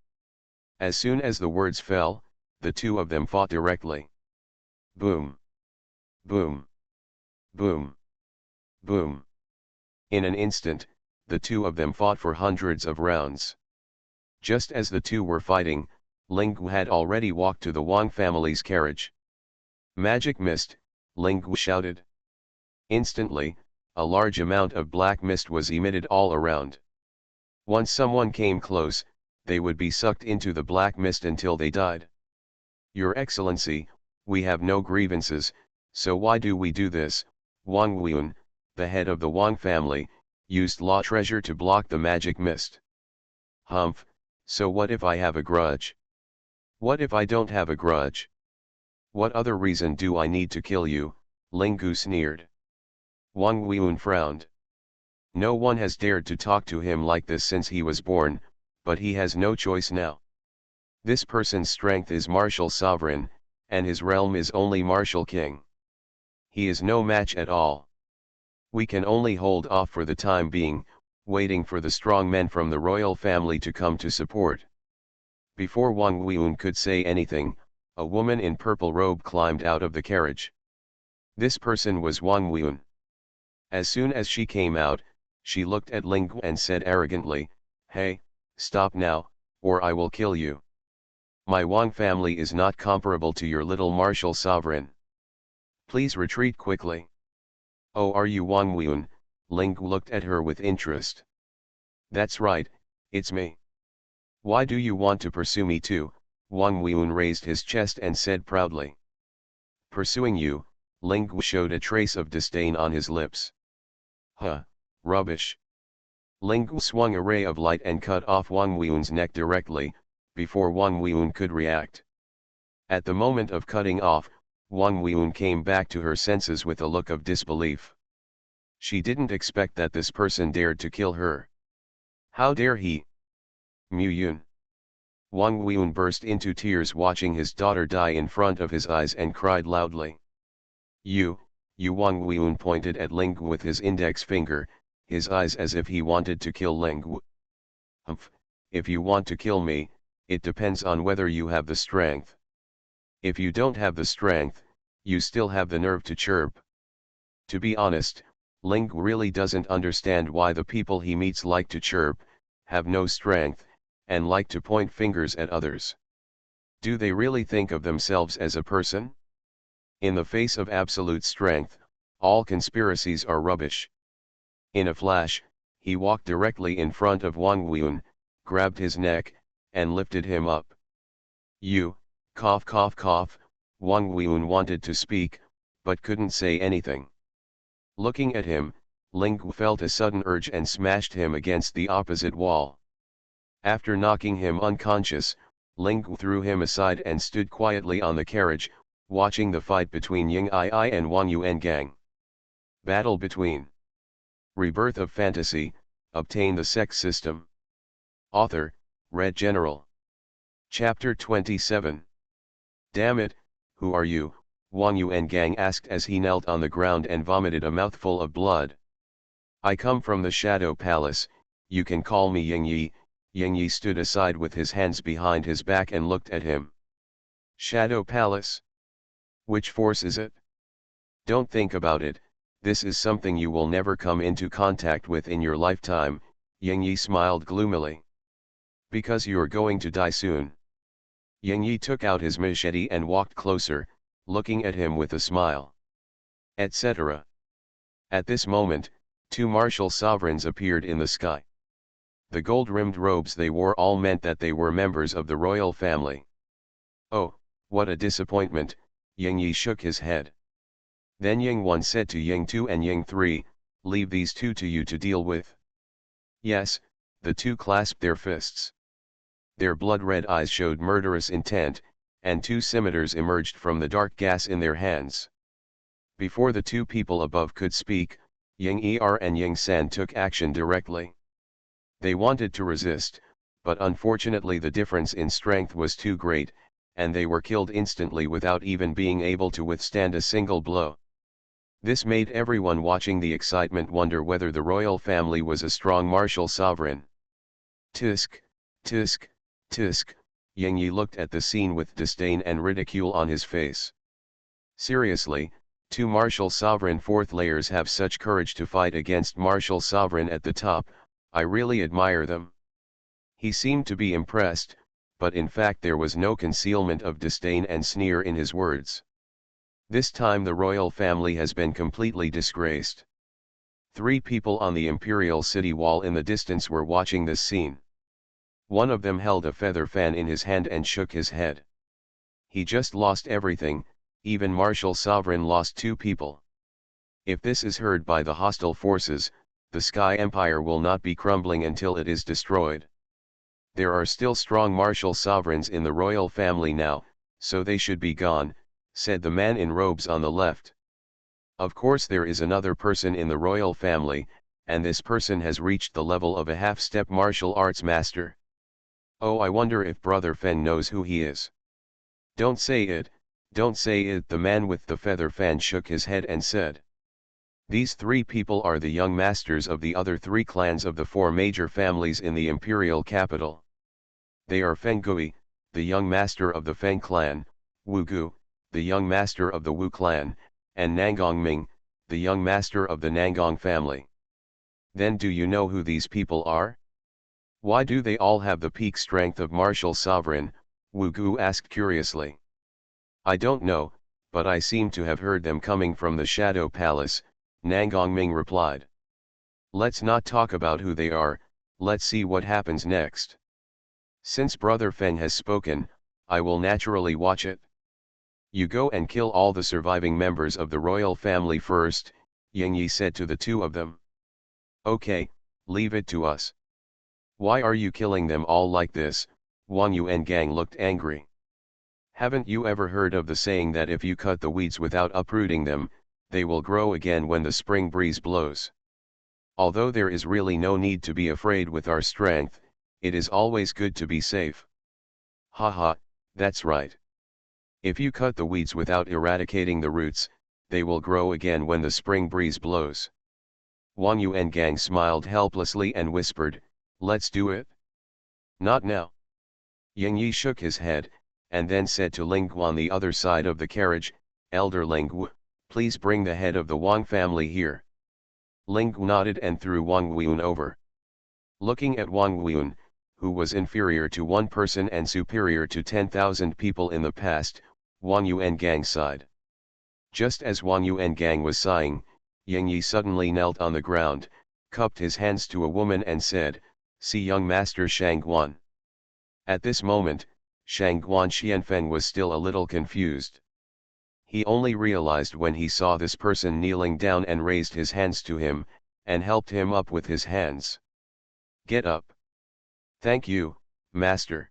As soon as the words fell, the two of them fought directly. Boom. Boom. Boom. Boom. In an instant, the two of them fought for hundreds of rounds. Just as the two were fighting, Ling Gu had already walked to the Wang family's carriage. "Magic mist," Ling Gu shouted. Instantly, a large amount of black mist was emitted all around. Once someone came close, they would be sucked into the black mist until they died. "Your Excellency, we have no grievances, so why do we do this?" Wang Weiyun, the head of the Wang family, used law treasure to block the magic mist. "Humph, so what if I have a grudge? What if I don't have a grudge? What other reason do I need to kill you?" Ling Gu sneered. Wang Weiyun frowned. No one has dared to talk to him like this since he was born, but he has no choice now. This person's strength is martial sovereign, and his realm is only martial king. He is no match at all. We can only hold off for the time being, waiting for the strong men from the royal family to come to support. Before Wang Weiyun could say anything, a woman in purple robe climbed out of the carriage. This person was Wang Weiyun. As soon as she came out, she looked at Ling Gu and said arrogantly, "Hey, stop now, or I will kill you. My Wang family is not comparable to your little martial sovereign. Please retreat quickly." "Oh, are you Wang Weiyun?" Ling Gu looked at her with interest. "That's right, it's me. Why do you want to pursue me too?" Wang Weiyun raised his chest and said proudly. "Pursuing you?" Ling Gu showed a trace of disdain on his lips. "Huh, rubbish." Ling Gu swung a ray of light and cut off Wang Weiyun's neck directly, before Wang Weiyun could react. At the moment of cutting off, Wang Weiyun came back to her senses with a look of disbelief. She didn't expect that this person dared to kill her. How dare he? Mu Yun. Wang Weiyun burst into tears watching his daughter die in front of his eyes and cried loudly. You Wang Weiyun pointed at Ling Gu with his index finger, his eyes as if he wanted to kill Ling Gu. "Humph, if you want to kill me, it depends on whether you have the strength. If you don't have the strength, you still have the nerve to chirp." To be honest, Ling Gu really doesn't understand why the people he meets like to chirp, have no strength, and like to point fingers at others. Do they really think of themselves as a person? In the face of absolute strength, all conspiracies are rubbish. In a flash, he walked directly in front of Wang Weiyun, grabbed his neck, and lifted him up. "You," cough cough cough, Wang Weiyun wanted to speak, but couldn't say anything. Looking at him, Ling Gu felt a sudden urge and smashed him against the opposite wall. After knocking him unconscious, Ling Gu threw him aside and stood quietly on the carriage, watching the fight between Yang Yi and Wang Yuangang. Battle between Rebirth of Fantasy, obtain the Sect system. Author, Red General. Chapter 27. "Damn it, who are you?" Wang Yuangang asked as he knelt on the ground and vomited a mouthful of blood. "I come from the Shadow Palace, you can call me Yang Yi." Yang Yi stood aside with his hands behind his back and looked at him. "Shadow Palace? Which force is it? Don't think about it, this is something you will never come into contact with in your lifetime," Yang Yi smiled gloomily. "Because you're going to die soon." Yang Yi took out his machete and walked closer, looking at him with a smile. Etc. At this moment, Two martial sovereigns appeared in the sky. The gold-rimmed robes they wore all meant that they were members of the royal family. Oh, what a disappointment, Ying Yi shook his head. Then Ying 1 said to Ying 2 and Ying 3, leave these two to you to deal with. Yes, the two clasped their fists. Their blood-red eyes showed murderous intent, and two scimitars emerged from the dark gas in their hands. Before the two people above could speak, Ying Er and Ying San took action directly. They wanted to resist, but unfortunately the difference in strength was too great, and they were killed instantly without even being able to withstand a single blow. This made everyone watching the excitement wonder whether the royal family was a strong martial sovereign. Tisk, tisk, tisk, Ying Yi looked at the scene with disdain and ridicule on his face. Seriously, two martial sovereign fourth layers have such courage to fight against martial sovereign at the top, I really admire them. He seemed to be impressed, but in fact there was no concealment of disdain and sneer in his words. This time the royal family has been completely disgraced. Three people on the imperial city wall in the distance were watching this scene. One of them held a feather fan in his hand and shook his head. He just lost everything, even martial sovereign lost two people. If this is heard by the hostile forces, the Sky Empire will not be crumbling until it is destroyed. There are still strong martial sovereigns in the royal family now, so they should be gone, said the man in robes on the left. Of course there is another person in the royal family, and this person has reached the level of a half-step martial arts master. Oh, I wonder if Brother Feng knows who he is. Don't say it, don't say it, the man with the feather fan shook his head and said. These three people are the young masters of the other three clans of the four major families in the imperial capital. They are Feng Gui, the young master of the Feng clan, Wu Gu, the young master of the Wu clan, and Nangong Ming, the young master of the Nangong family. Then do you know who these people are? Why do they all have the peak strength of martial sovereign? Wu Gu asked curiously. I don't know, but I seem to have heard them coming from the Shadow Palace, Nangong Ming replied. Let's not talk about who they are, let's see what happens next. Since Brother Feng has spoken, I will naturally watch it. You go and kill all the surviving members of the royal family first, Ying Yi said to the two of them. Okay, leave it to us. Why are you killing them all like this? Wang Yuan Gang looked angry. Haven't you ever heard of the saying that if you cut the weeds without uprooting them, they will grow again when the spring breeze blows? Although there is really no need to be afraid with our strength, it is always good to be safe. Haha, that's right. If you cut the weeds without eradicating the roots, they will grow again when the spring breeze blows. Wang Yuan Gang smiled helplessly and whispered, let's do it. Not now. Ying Yi shook his head, and then said to Ling Gu on the other side of the carriage, Elder Ling Gu, please bring the head of the Wang family here. Ling Gu nodded and threw Wang Weiyun over. Looking at Wang Weiyun, who was inferior to one person and superior to 10,000 people in the past, Wang Yuan Gang sighed. Just as Wang Yuan Gang was sighing, Ying Yi suddenly knelt on the ground, cupped his hands to a woman and said, see young master Shang Guan. At this moment, Shang Guan Xianfeng was still a little confused. He only realized when he saw this person kneeling down and raised his hands to him, and helped him up with his hands. Get up. Thank you, master.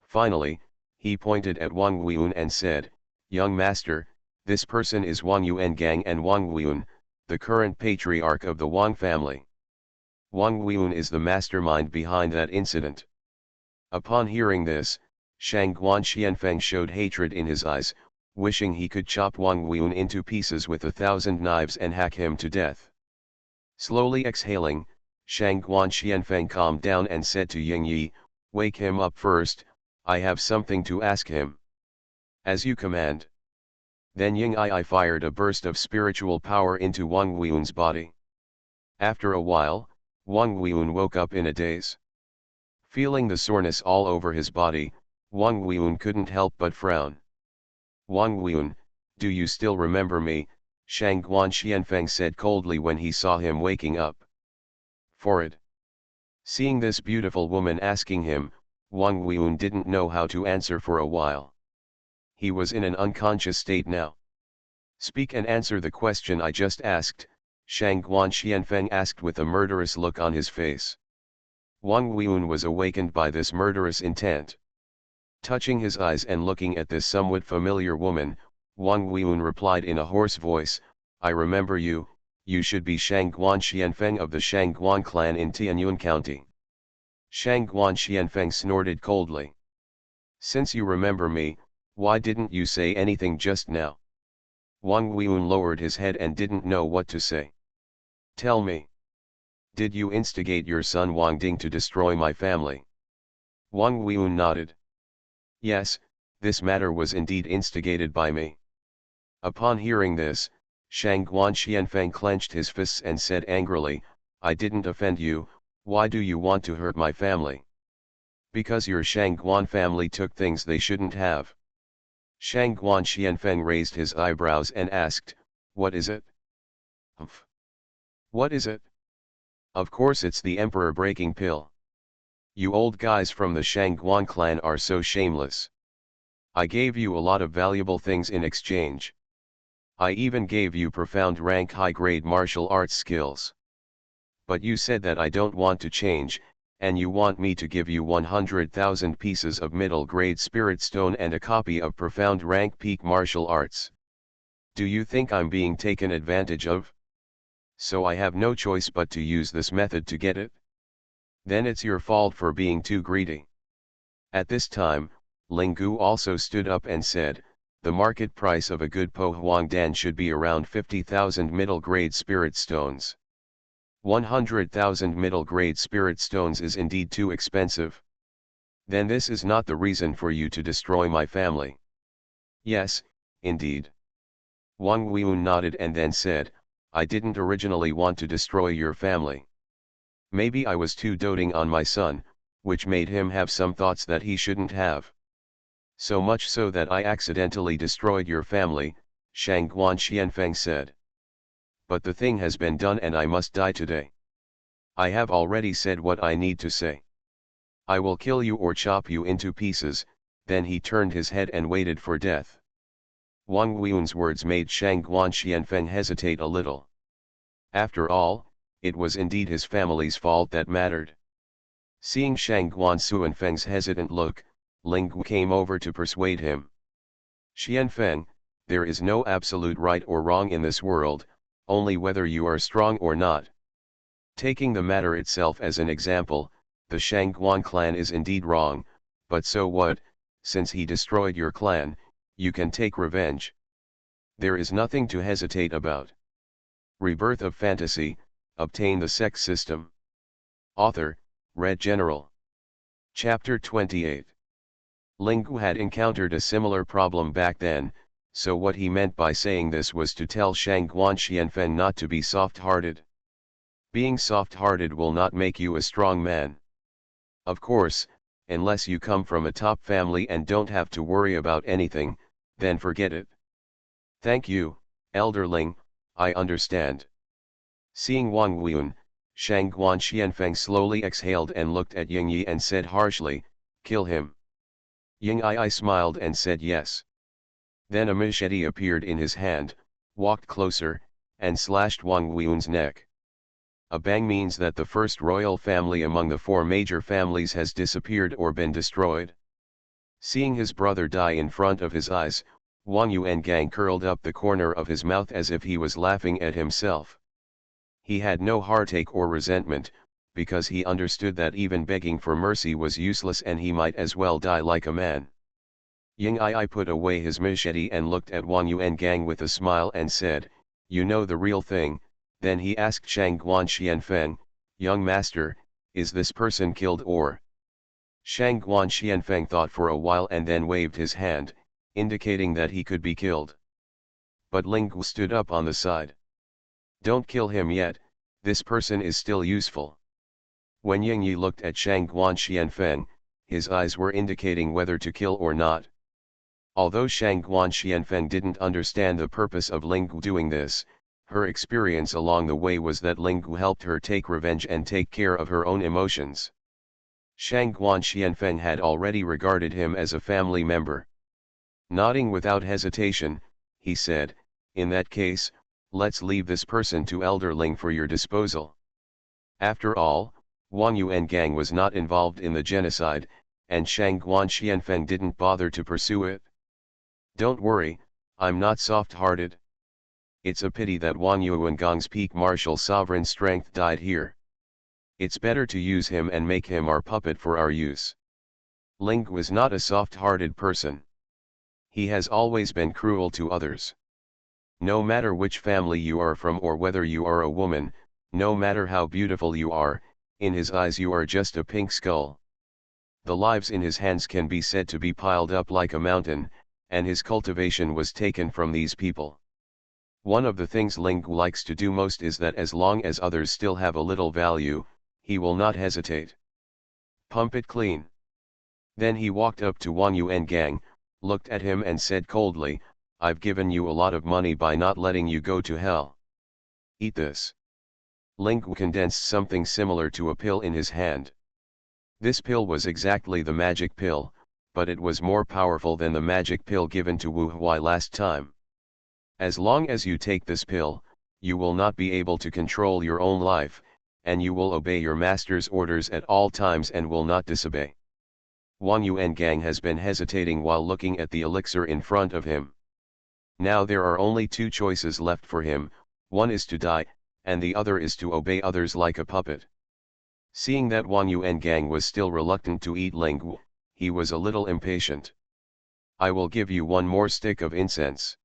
Finally, he pointed at Wang Weiyun and said, young master, this person is Wang Yuan Gang and Wang Weiyun, the current patriarch of the Wang family. Wang Weiyun is the mastermind behind that incident. Upon hearing this, Shang Guan Xianfeng showed hatred in his eyes, wishing he could chop Wang Weiyun into pieces with 1,000 knives and hack him to death. Slowly exhaling, Shang Guan Xianfeng calmed down and said to Ying Yi, wake him up first, I have something to ask him. As you command. Then Ying Yi fired a burst of spiritual power into Wang Weiyun's body. After a while, Wang Weiyun woke up in a daze. Feeling the soreness all over his body, Wang Weiyun couldn't help but frown. Wang Weiyun, do you still remember me? Shang Guan Xianfeng said coldly when he saw him waking up. For it. Seeing this beautiful woman asking him, Wang Weiyun didn't know how to answer for a while. He was in an unconscious state now. Speak and answer the question I just asked, Shang Guan Xianfeng asked with a murderous look on his face. Wang Weiyun was awakened by this murderous intent. Touching his eyes and looking at this somewhat familiar woman, Wang Weiyun replied in a hoarse voice, I remember you, you should be Shang Guan Xianfeng of the Shangguan clan in Tianyuan County. Shang Guan Xianfeng snorted coldly. Since you remember me, why didn't you say anything just now? Wang Weiyun lowered his head and didn't know what to say. Tell me. Did you instigate your son Wang Ding to destroy my family? Wang Weiyun nodded. Yes, this matter was indeed instigated by me. Upon hearing this, Shang Guan Xianfeng clenched his fists and said angrily, I didn't offend you, why do you want to hurt my family? Because your Shang Guan family took things they shouldn't have. Shang Guan Xianfeng raised his eyebrows and asked, what is it? Humph. What is it? Of course it's the emperor breaking pill. You old guys from the Shangguan clan are so shameless. I gave you a lot of valuable things in exchange. I even gave you profound rank high-grade martial arts skills. But you said that I don't want to change, and you want me to give you 100,000 pieces of middle-grade spirit stone and a copy of profound rank peak martial arts. Do you think I'm being taken advantage of? So I have no choice but to use this method to get it? Then it's your fault for being too greedy. At this time, Ling Gu also stood up and said, the market price of a good Po Huang Dan should be around 50,000 middle-grade spirit stones. 100,000 middle-grade spirit stones is indeed too expensive. Then this is not the reason for you to destroy my family. Yes, indeed. Wang Weiyun nodded and then said, I didn't originally want to destroy your family. Maybe I was too doting on my son, which made him have some thoughts that he shouldn't have. So much so that I accidentally destroyed your family, Shang Guan Xianfeng said. But the thing has been done and I must die today. I have already said what I need to say. I will kill you or chop you into pieces, then he turned his head and waited for death. Wang Weiyun's words made Shang Guan Xianfeng hesitate a little. After all, it was indeed his family's fault that mattered. Seeing Shang Guan Xianfeng's hesitant look, Ling Gu came over to persuade him. Xianfeng, there is no absolute right or wrong in this world, only whether you are strong or not. Taking the matter itself as an example, the Shangguan clan is indeed wrong, but so what, since he destroyed your clan, you can take revenge. There is nothing to hesitate about. Rebirth of Fantasy, obtain the Sect system. Author, Red General. Chapter 28. Ling Gu had encountered a similar problem back then, so what he meant by saying this was to tell Shang Guan Xianfeng not to be soft-hearted. Being soft-hearted will not make you a strong man. Of course, unless you come from a top family and don't have to worry about anything, then forget it. Thank you, Elderling, I understand. Seeing Wang Weiyun, Shang Guan Xianfeng slowly exhaled and looked at Ying Yi and said harshly, kill him. Ying Yi smiled and said yes. Then a machete appeared in his hand, walked closer, and slashed Wang Weiyun's neck. A bang means that the first royal family among the four major families has disappeared or been destroyed. Seeing his brother die in front of his eyes, Wang Yuangang curled up the corner of his mouth as if he was laughing at himself. He had no heartache or resentment, because he understood that even begging for mercy was useless and he might as well die like a man. Ying Yi put away his machete and looked at Wang Yuangang with a smile and said, you know the real thing. Then he asked Shang Guan Xianfeng, young master, is this person killed or? Shang Guan Xianfeng thought for a while and then waved his hand, indicating that he could be killed. But Ling Gu stood up on the side. Don't kill him yet, this person is still useful. When Ying Yi looked at Shang Guan Xianfeng, his eyes were indicating whether to kill or not. Although Shangguan Xianfeng didn't understand the purpose of Linggu doing this, her experience along the way was that Linggu helped her take revenge and take care of her own emotions. Shangguan Xianfeng had already regarded him as a family member. Nodding without hesitation, he said, "In that case, let's leave this person to Elder Ling for your disposal." After all, Wang Yuangang was not involved in the genocide, and Shangguan Xianfeng didn't bother to pursue it. "Don't worry, I'm not soft-hearted. It's a pity that Wang Yuangang's peak martial sovereign strength died here. It's better to use him and make him our puppet for our use." Ling was not a soft-hearted person. He has always been cruel to others. No matter which family you are from or whether you are a woman, no matter how beautiful you are, in his eyes you are just a pink skull. The lives in his hands can be said to be piled up like a mountain, and his cultivation was taken from these people. One of the things Ling likes to do most is that as long as others still have a little value, he will not hesitate. "Pump it clean." Then he walked up to Wang Yuangang, looked at him and said coldly, "I've given you a lot of money by not letting you go to hell. Eat this." Ling condensed something similar to a pill in his hand. This pill was exactly the magic pill, but it was more powerful than the magic pill given to Wu Huai last time. "As long as you take this pill, you will not be able to control your own life, and you will obey your master's orders at all times and will not disobey." Wang Yuangang has been hesitating while looking at the elixir in front of him. Now there are only two choices left for him, one is to die, and the other is to obey others like a puppet. Seeing that Wang Yuangang was still reluctant to eat Linggu, he was a little impatient. "I will give you one more stick of incense.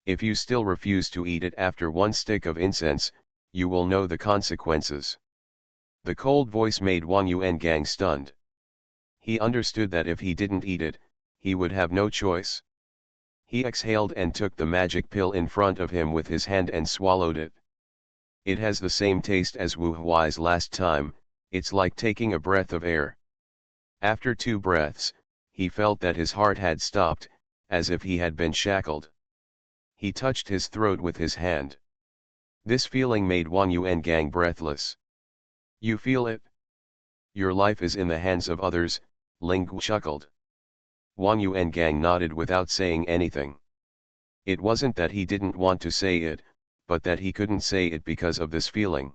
If you still refuse to eat it after one stick of incense, you will know the consequences." The cold voice made Wang Yuangang stunned. He understood that if he didn't eat it, he would have no choice. He exhaled and took the magic pill in front of him with his hand and swallowed it. It has the same taste as Wu Huai's last time, it's like taking a breath of air. After 2 breaths, he felt that his heart had stopped, as if he had been shackled. He touched his throat with his hand. This feeling made Wang Yuangang breathless. "You feel it? Your life is in the hands of others," Ling chuckled. Wang Yuangang nodded without saying anything. It wasn't that he didn't want to say it, but that he couldn't say it because of this feeling.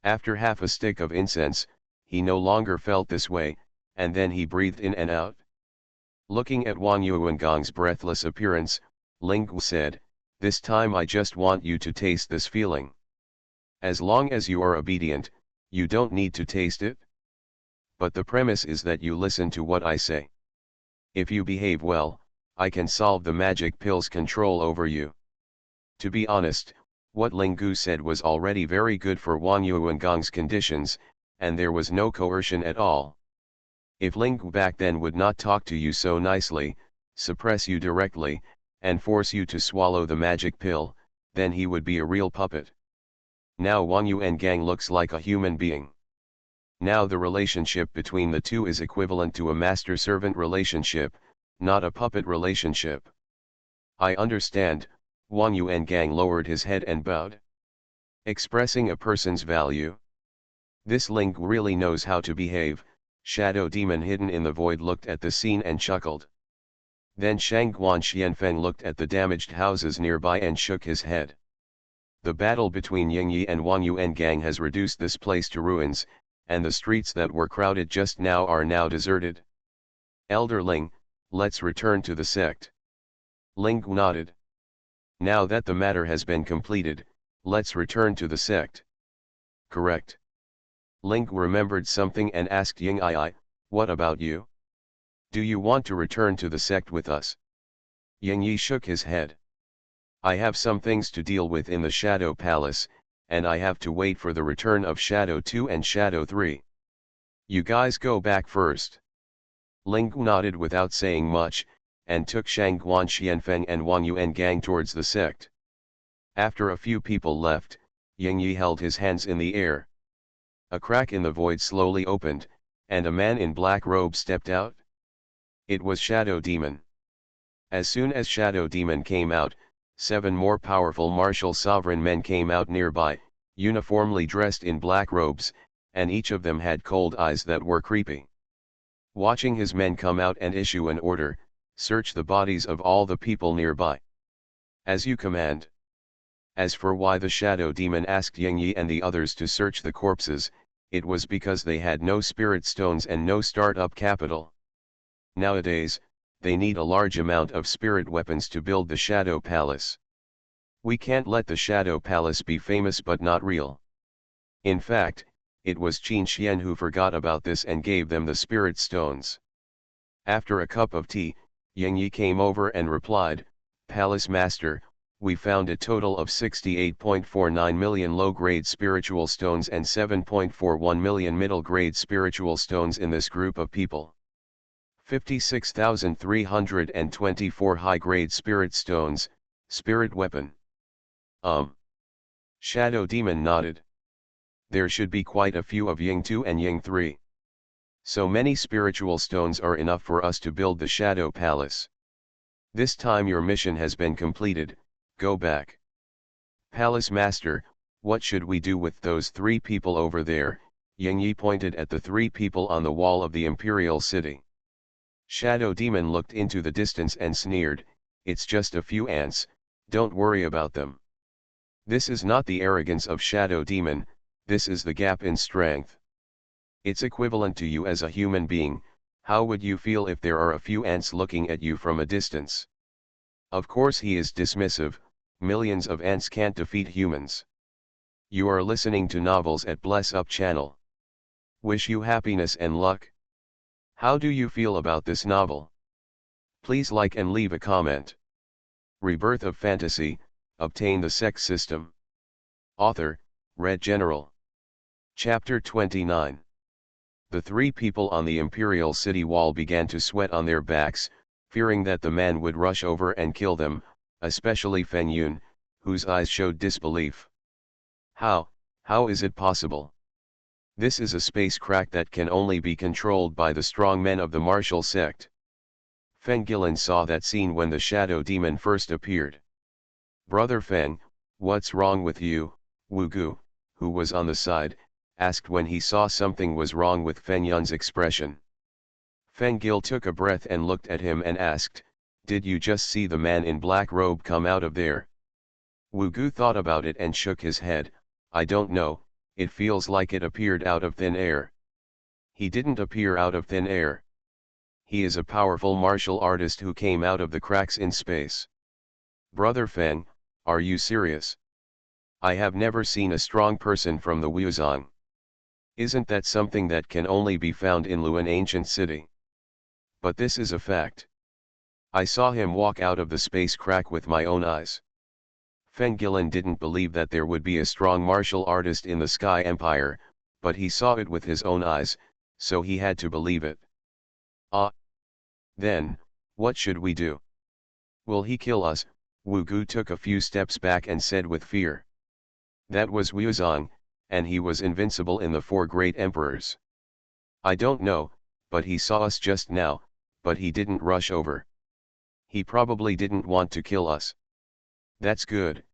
After half a stick of incense, he no longer felt this way, and then he breathed in and out. Looking at Wang Yuangang's breathless appearance, Ling said, "This time I just want you to taste this feeling. As long as you are obedient, you don't need to taste it. But the premise is that you listen to what I say. If you behave well, I can solve the magic pill's control over you." To be honest, what Linggu said was already very good for Wang Yuangang's conditions, and there was no coercion at all. If Linggu back then would not talk to you so nicely, suppress you directly, and force you to swallow the magic pill, then he would be a real puppet. Now Wang Yuangang looks like a human being. Now the relationship between the two is equivalent to a master-servant relationship, not a puppet relationship. "I understand." Wang Yuangang lowered his head and bowed. Expressing a person's value. This Ling really knows how to behave. Shadow Demon hidden in the void looked at the scene and chuckled. Then Shangguan Xianfeng looked at the damaged houses nearby and shook his head. The battle between Yingyi and Wang Yuangang has reduced this place to ruins, and the streets that were crowded just now are now deserted. "Elder Ling, let's return to the sect." Ling nodded. "Now that the matter has been completed, let's return to the sect." "Correct." Ling remembered something and asked Yingyi, "What about you? Do you want to return to the sect with us?" Yingyi shook his head. "I have some things to deal with in the Shadow Palace, and I have to wait for the return of Shadow 2 and Shadow 3. You guys go back first." Ling nodded without saying much, and took Shangguan Xianfeng and Wang Yuangang towards the sect. After a few people left, Yingyi held his hands in the air. A crack in the void slowly opened, and a man in black robe stepped out. It was Shadow Demon. As soon as Shadow Demon came out, 7 more powerful martial sovereign men came out nearby, uniformly dressed in black robes, and each of them had cold eyes that were creepy. Watching his men come out and issue an order, search the bodies of all the people nearby. As you command. As for why the Shadow Demon asked Ying Yi and the others to search the corpses, it was because they had no spirit stones and no start-up capital. Nowadays, they need a large amount of spirit weapons to build the Shadow Palace. We can't let the Shadow Palace be famous but not real. In fact, it was Qin Xian who forgot about this and gave them the spirit stones. After a cup of tea, Ying Yi came over and replied, "Palace Master, we found a total of 68.49 million low-grade spiritual stones and 7.41 million middle-grade spiritual stones in this group of people. 56,324 high-grade spirit stones, spirit weapon." Shadow Demon nodded. There should be quite a few of Ying 2 and Ying 3. So many spiritual stones are enough for us to build the Shadow Palace. This time your mission has been completed, go back. Palace Master, what should we do with those 3 people over there? Ying Yi pointed at the 3 people on the wall of the Imperial City. Shadow Demon looked into the distance and sneered, "It's just a few ants, don't worry about them." This is not the arrogance of Shadow Demon, this is the gap in strength. It's equivalent to you as a human being. How would you feel if there are a few ants looking at you from a distance? Of course he is dismissive, millions of ants can't defeat humans. You are listening to novels at Bless Up channel. Wish you happiness and luck. How do you feel about this novel? Please like and leave a comment. Rebirth of Fantasy, obtain the Sect system. Author, Red General. Chapter 29. The 3 people on the Imperial City wall began to sweat on their backs, fearing that the man would rush over and kill them, especially Feng Yun, whose eyes showed disbelief. How is it possible? This is a space crack that can only be controlled by the strong men of the martial sect. Feng Gilin saw that scene when the Shadow Demon first appeared. "Brother Feng, what's wrong with you?" Wu Gu, who was on the side, asked when he saw something was wrong with Feng Yun's expression. Feng Gil took a breath and looked at him and asked, "Did you just see the man in black robe come out of there?" Wu Gu thought about it and shook his head, "I don't know, it feels like it appeared out of thin air." "He didn't appear out of thin air. He is a powerful martial artist who came out of the cracks in space." "Brother Feng, are you serious? I have never seen a strong person from the Wuzong. Isn't that something that can only be found in Luan ancient city? But this is a fact. I saw him walk out of the space crack with my own eyes." Feng Gilin didn't believe that there would be a strong martial artist in the Sky Empire, but he saw it with his own eyes, so he had to believe it. Then, what should we do? Will he kill us? Wu Gu took a few steps back and said with fear. That was Wuzong, and he was invincible in the 4 great emperors. I don't know, but he saw us just now, but he didn't rush over. He probably didn't want to kill us. That's good,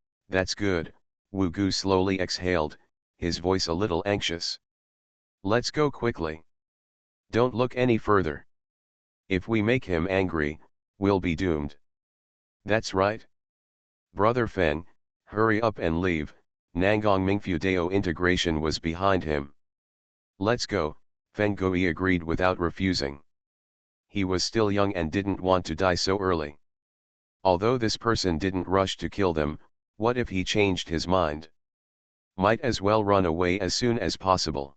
Wu Gu slowly exhaled, his voice a little anxious. Let's go quickly. Don't look any further. If we make him angry, we'll be doomed. That's right. Brother Feng, hurry up and leave. Nangong Mingfu Dao integration was behind him. Let's go, Feng Gui agreed without refusing. He was still young and didn't want to die so early. Although this person didn't rush to kill them, what if he changed his mind? Might as well run away as soon as possible.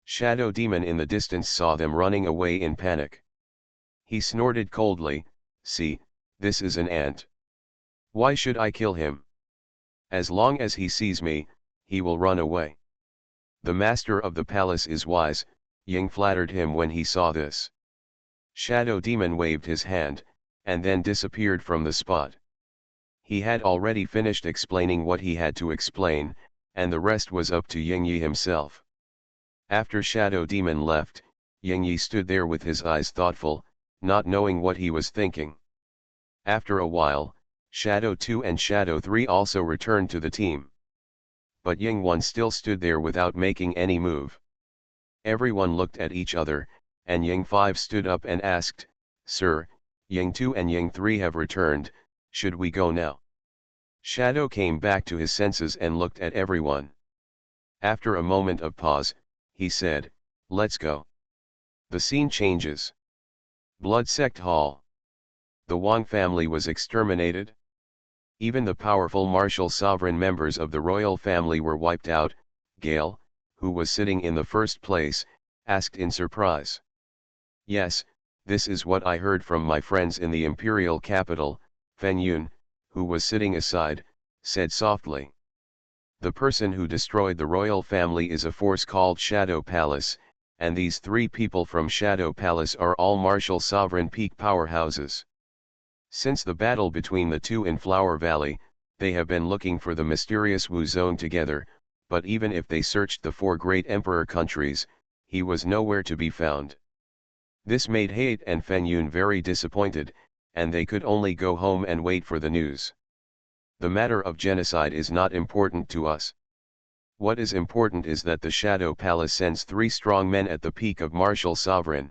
Shadow Demon in the distance saw them running away in panic. He snorted coldly, "See, this is an ant. Why should I kill him? As long as he sees me, he will run away." The master of the palace is wise, Ying flattered him when he saw this. Shadow Demon waved his hand, and then disappeared from the spot. He had already finished explaining what he had to explain, and the rest was up to Ying Yi himself. After Shadow Demon left, Ying Yi stood there with his eyes thoughtful, not knowing what he was thinking. After a while, Shadow 2 and Shadow 3 also returned to the team. But Ying 1 still stood there without making any move. Everyone looked at each other, and Ying 5 stood up and asked, "Sir, Ying 2 and Ying 3 have returned, should we go now?" Shadow came back to his senses and looked at everyone. After a moment of pause, he said, "Let's go." The scene changes. Blood Sect Hall. The Wang family was exterminated. Even the powerful martial sovereign members of the royal family were wiped out. Gale, who was sitting in the first place, asked in surprise. "Yes, this is what I heard from my friends in the imperial capital," Feng Yun, who was sitting aside, said softly. "The person who destroyed the royal family is a force called Shadow Palace, and these three people from Shadow Palace are all martial sovereign peak powerhouses. Since the battle between the two in Flower Valley, they have been looking for the mysterious Wu Zone together, but even if they searched the four great emperor countries, he was nowhere to be found." This made Hate and Feng Yun very disappointed, and they could only go home and wait for the news. The matter of genocide is not important to us. What is important is that the Shadow Palace sends 3 strong men at the peak of martial sovereign.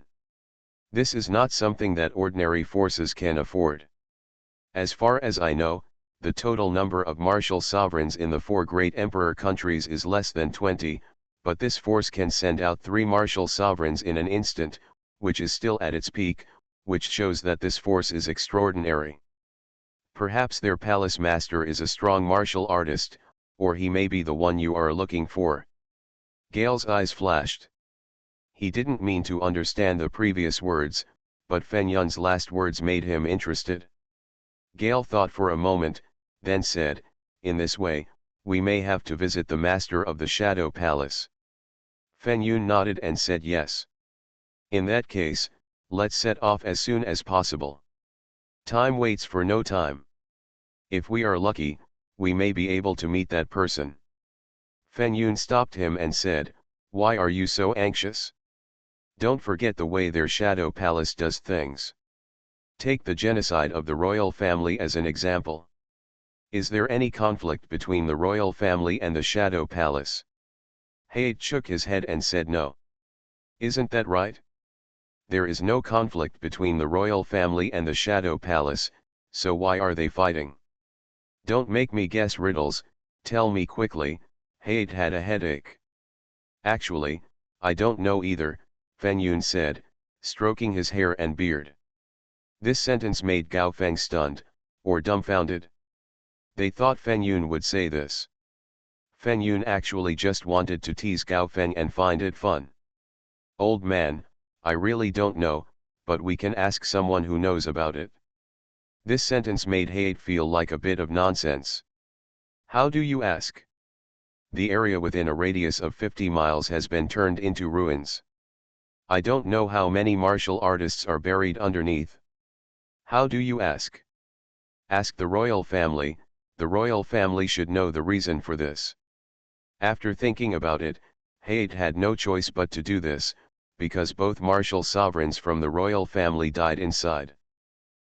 This is not something that ordinary forces can afford. As far as I know, the total number of martial sovereigns in the 4 great emperor countries is less than 20, but this force can send out 3 martial sovereigns in an instant, which is still at its peak, which shows that this force is extraordinary. Perhaps their palace master is a strong martial artist, or he may be the one you are looking for. Gale's eyes flashed. He didn't mean to understand the previous words, but Feng Yun's last words made him interested. Gale thought for a moment, then said, "In this way, we may have to visit the master of the Shadow Palace." Feng Yun nodded and said yes. "In that case, let's set off as soon as possible. Time waits for no time. If we are lucky, we may be able to meet that person." Feng Yun stopped him and said, "Why are you so anxious? Don't forget the way their Shadow Palace does things. Take the genocide of the royal family as an example. Is there any conflict between the royal family and the Shadow Palace?" Hate shook his head and said no. "Isn't that right? There is no conflict between the royal family and the Shadow Palace, so why are they fighting? Don't make me guess riddles, tell me quickly." Hate had a headache. "Actually, I don't know either," Feng Yun said, stroking his hair and beard. This sentence made Gao Feng stunned, or dumbfounded. They thought Feng Yun would say this. Feng Yun actually just wanted to tease Gao Feng and find it fun. "Old man, I really don't know, but we can ask someone who knows about it." This sentence made Hate feel like a bit of nonsense. "How do you ask? The area within a radius of 50 miles has been turned into ruins. I don't know how many martial artists are buried underneath. How do you ask? Ask the royal family, the royal family should know the reason for this." After thinking about it, Hate had no choice but to do this, because both martial sovereigns from the royal family died inside.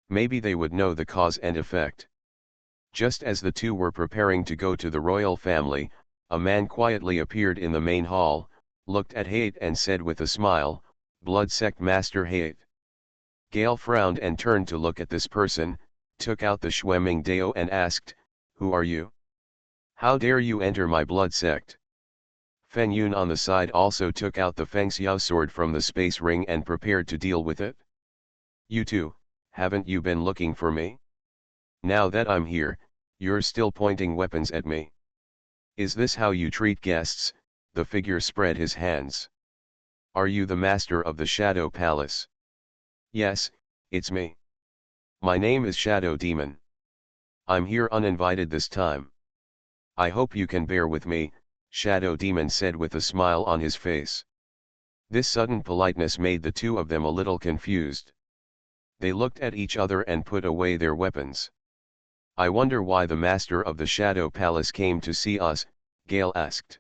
Maybe they would know the cause and effect. Just as the two were preparing to go to the royal family, a man quietly appeared in the main hall, looked at Hate and said with a smile, "Blood Sect Master Hate." Gale frowned and turned to look at this person, took out the Schwemming Dao and asked, "Who are you? How dare you enter my blood sect?" Feng Yun on the side also took out the Feng Xiao sword from the space ring and prepared to deal with it. "You two, haven't you been looking for me? Now that I'm here, you're still pointing weapons at me. Is this how you treat guests?" The figure spread his hands. "Are you the master of the Shadow Palace?" "Yes, it's me. My name is Shadow Demon. I'm here uninvited this time. I hope you can bear with me," Shadow Demon said with a smile on his face. This sudden politeness made the two of them a little confused. They looked at each other and put away their weapons. "I wonder why the master of the Shadow Palace came to see us," Gale asked.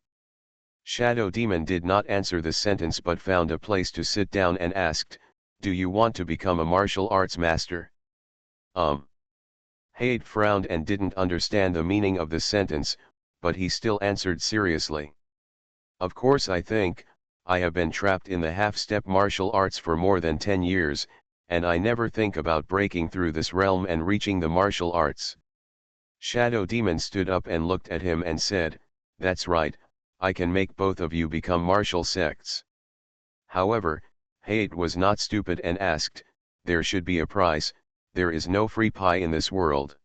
Shadow Demon did not answer this sentence but found a place to sit down and asked, "Do you want to become a martial arts master?" Haid frowned and didn't understand the meaning of the sentence, but he still answered seriously. Of course I have been trapped in the half-step martial arts for more than 10 years, and I never think about breaking through this realm and reaching the martial arts. Shadow Demon stood up and looked at him and said, "That's right, I can make both of you become martial sects." However, Haid was not stupid and asked, "There should be a price, there is no free pie in this world."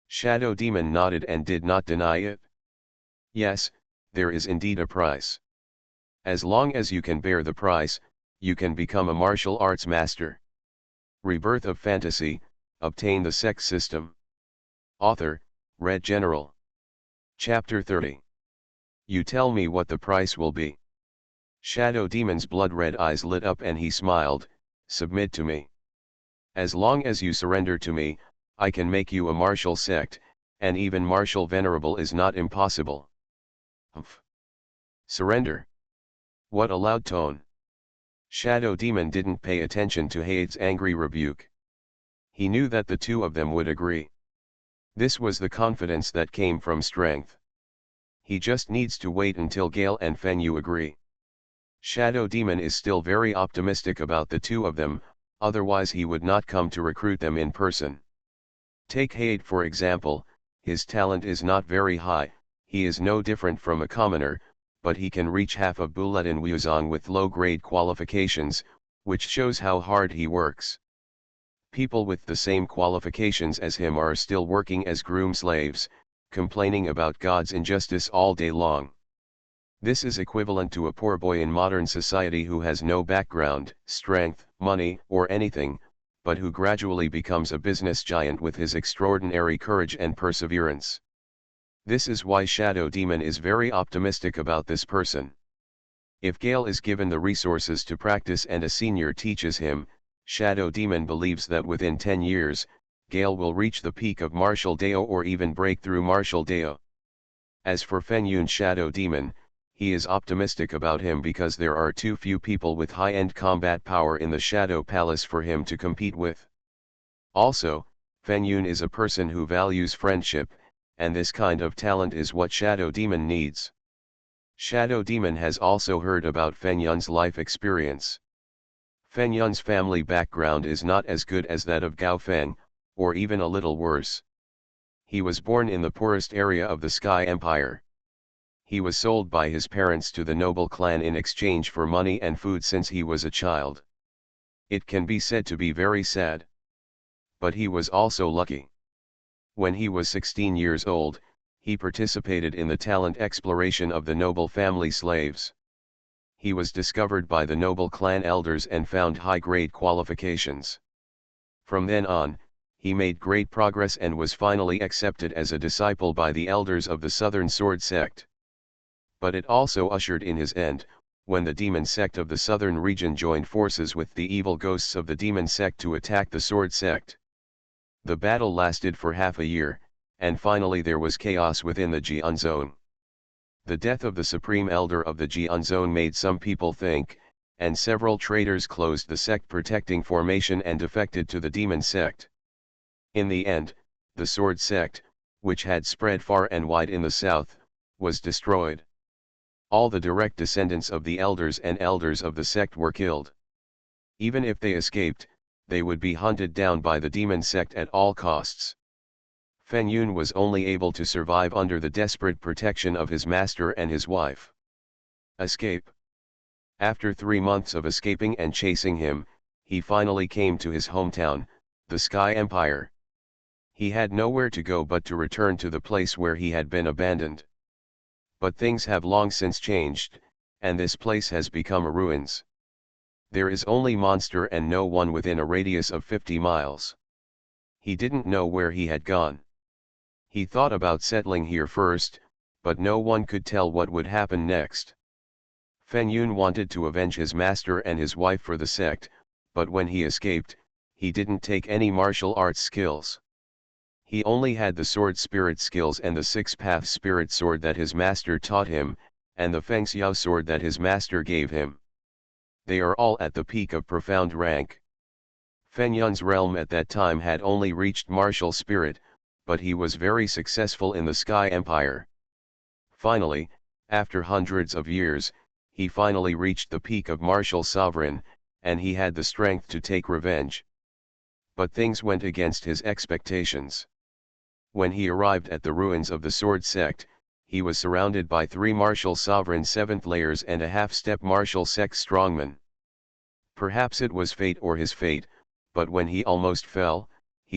Shadow Demon nodded and did not deny it. "Yes, there is indeed a price. As long as you can bear the price, you can become a martial arts master." Rebirth of Fantasy, Obtain the Sect System. Author, Red General. Chapter 30. You tell me what the price will be. Shadow Demon's blood-red eyes lit up and he smiled, "Submit to me. As long as you surrender to me, I can make you a martial sect, and even martial venerable is not impossible." Humph. Surrender? What a loud tone. Shadow Demon didn't pay attention to Haid's angry rebuke. He knew that the two of them would agree. This was the confidence that came from strength. He just needs to wait until Gale and Fenyu agree. Shadow Demon is still very optimistic about the two of them, otherwise he would not come to recruit them in person. Take Haid for example, his talent is not very high, he is no different from a commoner, but he can reach half of Bulletin Wuzong with low-grade qualifications, which shows how hard he works. People with the same qualifications as him are still working as groom slaves, complaining about God's injustice all day long. This is equivalent to a poor boy in modern society who has no background, strength, money, or anything, but who gradually becomes a business giant with his extraordinary courage and perseverance. This is why Shadow Demon is very optimistic about this person. If Gale is given the resources to practice and a senior teaches him, Shadow Demon believes that within 10 years, Gale will reach the peak of martial Dao or even break through martial Dao. As for Fenyun Shadow Demon, he is optimistic about him because there are too few people with high-end combat power in the Shadow Palace for him to compete with. Also, Fenyun is a person who values friendship, and this kind of talent is what Shadow Demon needs. Shadow Demon has also heard about Fenyun's life experience. Fenyun's family background is not as good as that of Gao Feng, or even a little worse. He was born in the poorest area of the Sky Empire. He was sold by his parents to the noble clan in exchange for money and food since he was a child. It can be said to be very sad. But he was also lucky. When he was 16 years old, he participated in the talent exploration of the noble family slaves. He was discovered by the noble clan elders and found high-grade qualifications. From then on, he made great progress and was finally accepted as a disciple by the elders of the Southern Sword Sect. But it also ushered in his end, when the demon sect of the southern region joined forces with the evil ghosts of the demon sect to attack the Sword Sect. The battle lasted for half a year, and finally there was chaos within the Jian Zone. The death of the supreme elder of the Jian Zone made some people think, and several traitors closed the sect protecting formation and defected to the demon sect. In the end, the Sword Sect, which had spread far and wide in the south, was destroyed. All the direct descendants of the elders and elders of the sect were killed. Even if they escaped, they would be hunted down by the demon sect at all costs. Fenyun was only able to survive under the desperate protection of his master and his wife. Escape. After 3 months of escaping and chasing him, he finally came to his hometown, the Sky Empire. He had nowhere to go but to return to the place where he had been abandoned. But things have long since changed, and this place has become a ruins. There is only monster and no one within a radius of 50 miles. He didn't know where he had gone. He thought about settling here first, but no one could tell what would happen next. Fenyun wanted to avenge his master and his wife for the sect, but when he escaped, he didn't take any martial arts skills. He only had the sword spirit skills and the six-path spirit sword that his master taught him, and the Feng Xiao sword that his master gave him. They are all at the peak of profound rank. Fenyun's realm at that time had only reached martial spirit, but he was very successful in the Sky Empire. Finally, after hundreds of years, he finally reached the peak of martial sovereign, and he had the strength to take revenge. But things went against his expectations. When he arrived at the ruins of the Sword Sect, he was surrounded by 3 martial sovereign 7th layers and a half-step martial Sect strongman. Perhaps it was fate or his fate, but when he almost fell,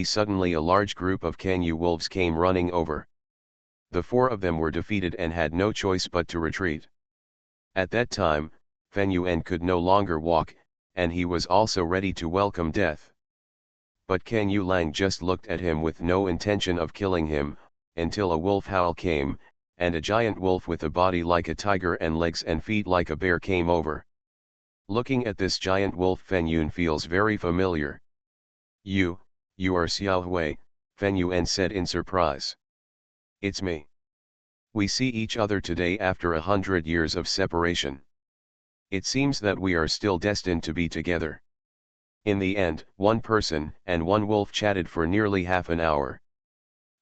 suddenly a large group of Kanyu wolves came running over. The 4 of them were defeated and had no choice but to retreat. At that time, Fen Yuan could no longer walk, and he was also ready to welcome death. But Kanyu Lang just looked at him with no intention of killing him, until a wolf howl came, and a giant wolf with a body like a tiger and legs and feet like a bear came over. Looking at this giant wolf, Fen Yun feels very familiar. You are Xiao Hui," Fen Yuan said in surprise. "It's me. We see each other today after 100 years of separation. It seems that we are still destined to be together." In the end, 1 person and 1 wolf chatted for nearly half an hour.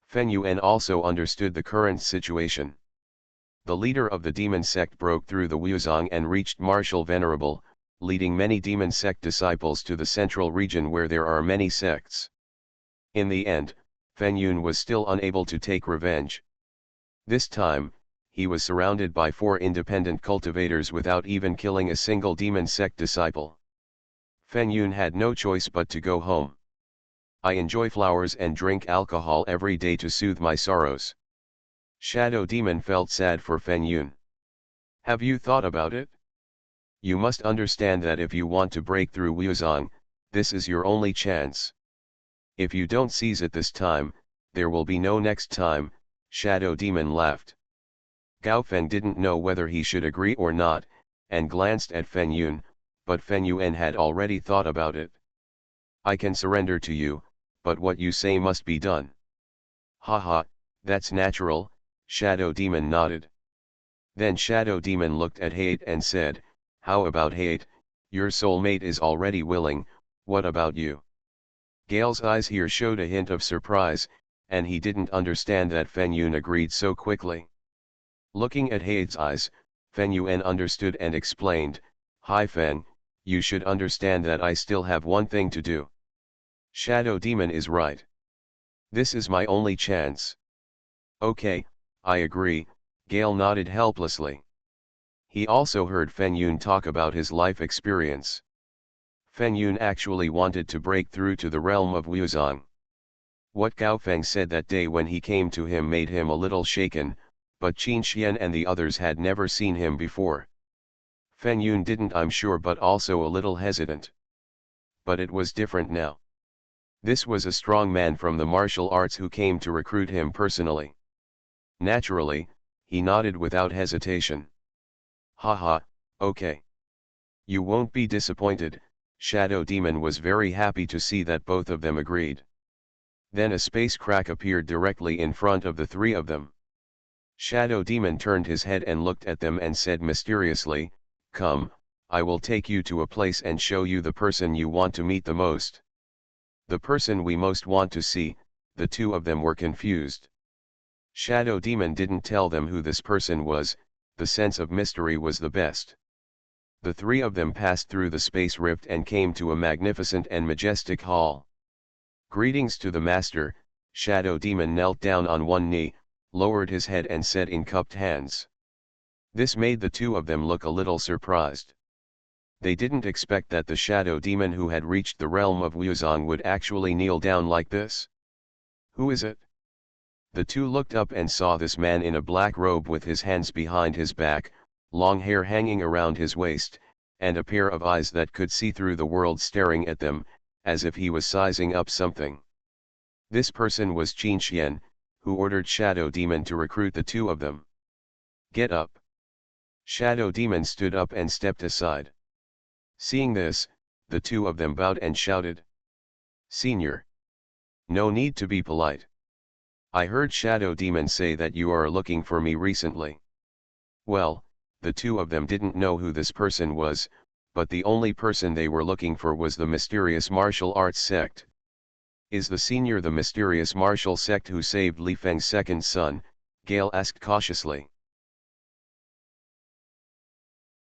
Fen Yuan also understood the current situation. The leader of the demon sect broke through the Wuzong and reached Martial Venerable, leading many demon sect disciples to the central region where there are many sects. In the end, Fen Yun was still unable to take revenge. This time, he was surrounded by 4 independent cultivators without even killing a single demon sect disciple. Fen Yun had no choice but to go home. "I enjoy flowers and drink alcohol every day to soothe my sorrows." Shadow Demon felt sad for Fen Yun. "Have you thought about it? You must understand that if you want to break through Wuzong, this is your only chance. If you don't seize it this time, there will be no next time," Shadow Demon laughed. Gao Feng didn't know whether he should agree or not, and glanced at Fen Yun, but Fen Yuan had already thought about it. "I can surrender to you, but what you say must be done." "Haha, that's natural," Shadow Demon nodded. Then Shadow Demon looked at Hate and said, "How about Hate? Your soulmate is already willing, what about you?" Gale's eyes here showed a hint of surprise, and he didn't understand that Fen Yun agreed so quickly. Looking at Hate's eyes, Fen Yuan understood and explained, "Hi Fen, you should understand that I still have one thing to do. Shadow Demon is right. This is my only chance." "Okay, I agree," Gale nodded helplessly. He also heard Fen Yun talk about his life experience. Fen Yun actually wanted to break through to the realm of Wuzong. What Gao Feng said that day when he came to him made him a little shaken, but Qin Xian and the others had never seen him before. Fen Yun didn't, I'm sure, but also a little hesitant. But it was different now. This was a strong man from the martial arts who came to recruit him personally. Naturally, he nodded without hesitation. "Haha, okay. You won't be disappointed." Shadow Demon was very happy to see that both of them agreed. Then a space crack appeared directly in front of the 3 of them. Shadow Demon turned his head and looked at them and said mysteriously, "Come, I will take you to a place and show you the person you want to meet the most." "The person we most want to see," the 2 of them were confused. Shadow Demon didn't tell them who this person was, the sense of mystery was the best. The 3 of them passed through the space rift and came to a magnificent and majestic hall. "Greetings to the master." Shadow Demon knelt down on one knee, lowered his head and said in cupped hands. This made the 2 of them look a little surprised. They didn't expect that the Shadow Demon who had reached the realm of Wuzong would actually kneel down like this. "Who is it?" The 2 looked up and saw this man in a black robe with his hands behind his back, long hair hanging around his waist, and a pair of eyes that could see through the world staring at them, as if he was sizing up something. This person was Qin Xian, who ordered Shadow Demon to recruit the 2 of them. "Get up." Shadow Demon stood up and stepped aside. Seeing this, the 2 of them bowed and shouted, "Senior! No need to be polite. I heard Shadow Demon say that you are looking for me recently." Well, the 2 of them didn't know who this person was, but the only person they were looking for was the mysterious martial arts sect. Is the senior the mysterious martial Sect who saved Li Feng's second son? Gale asked cautiously.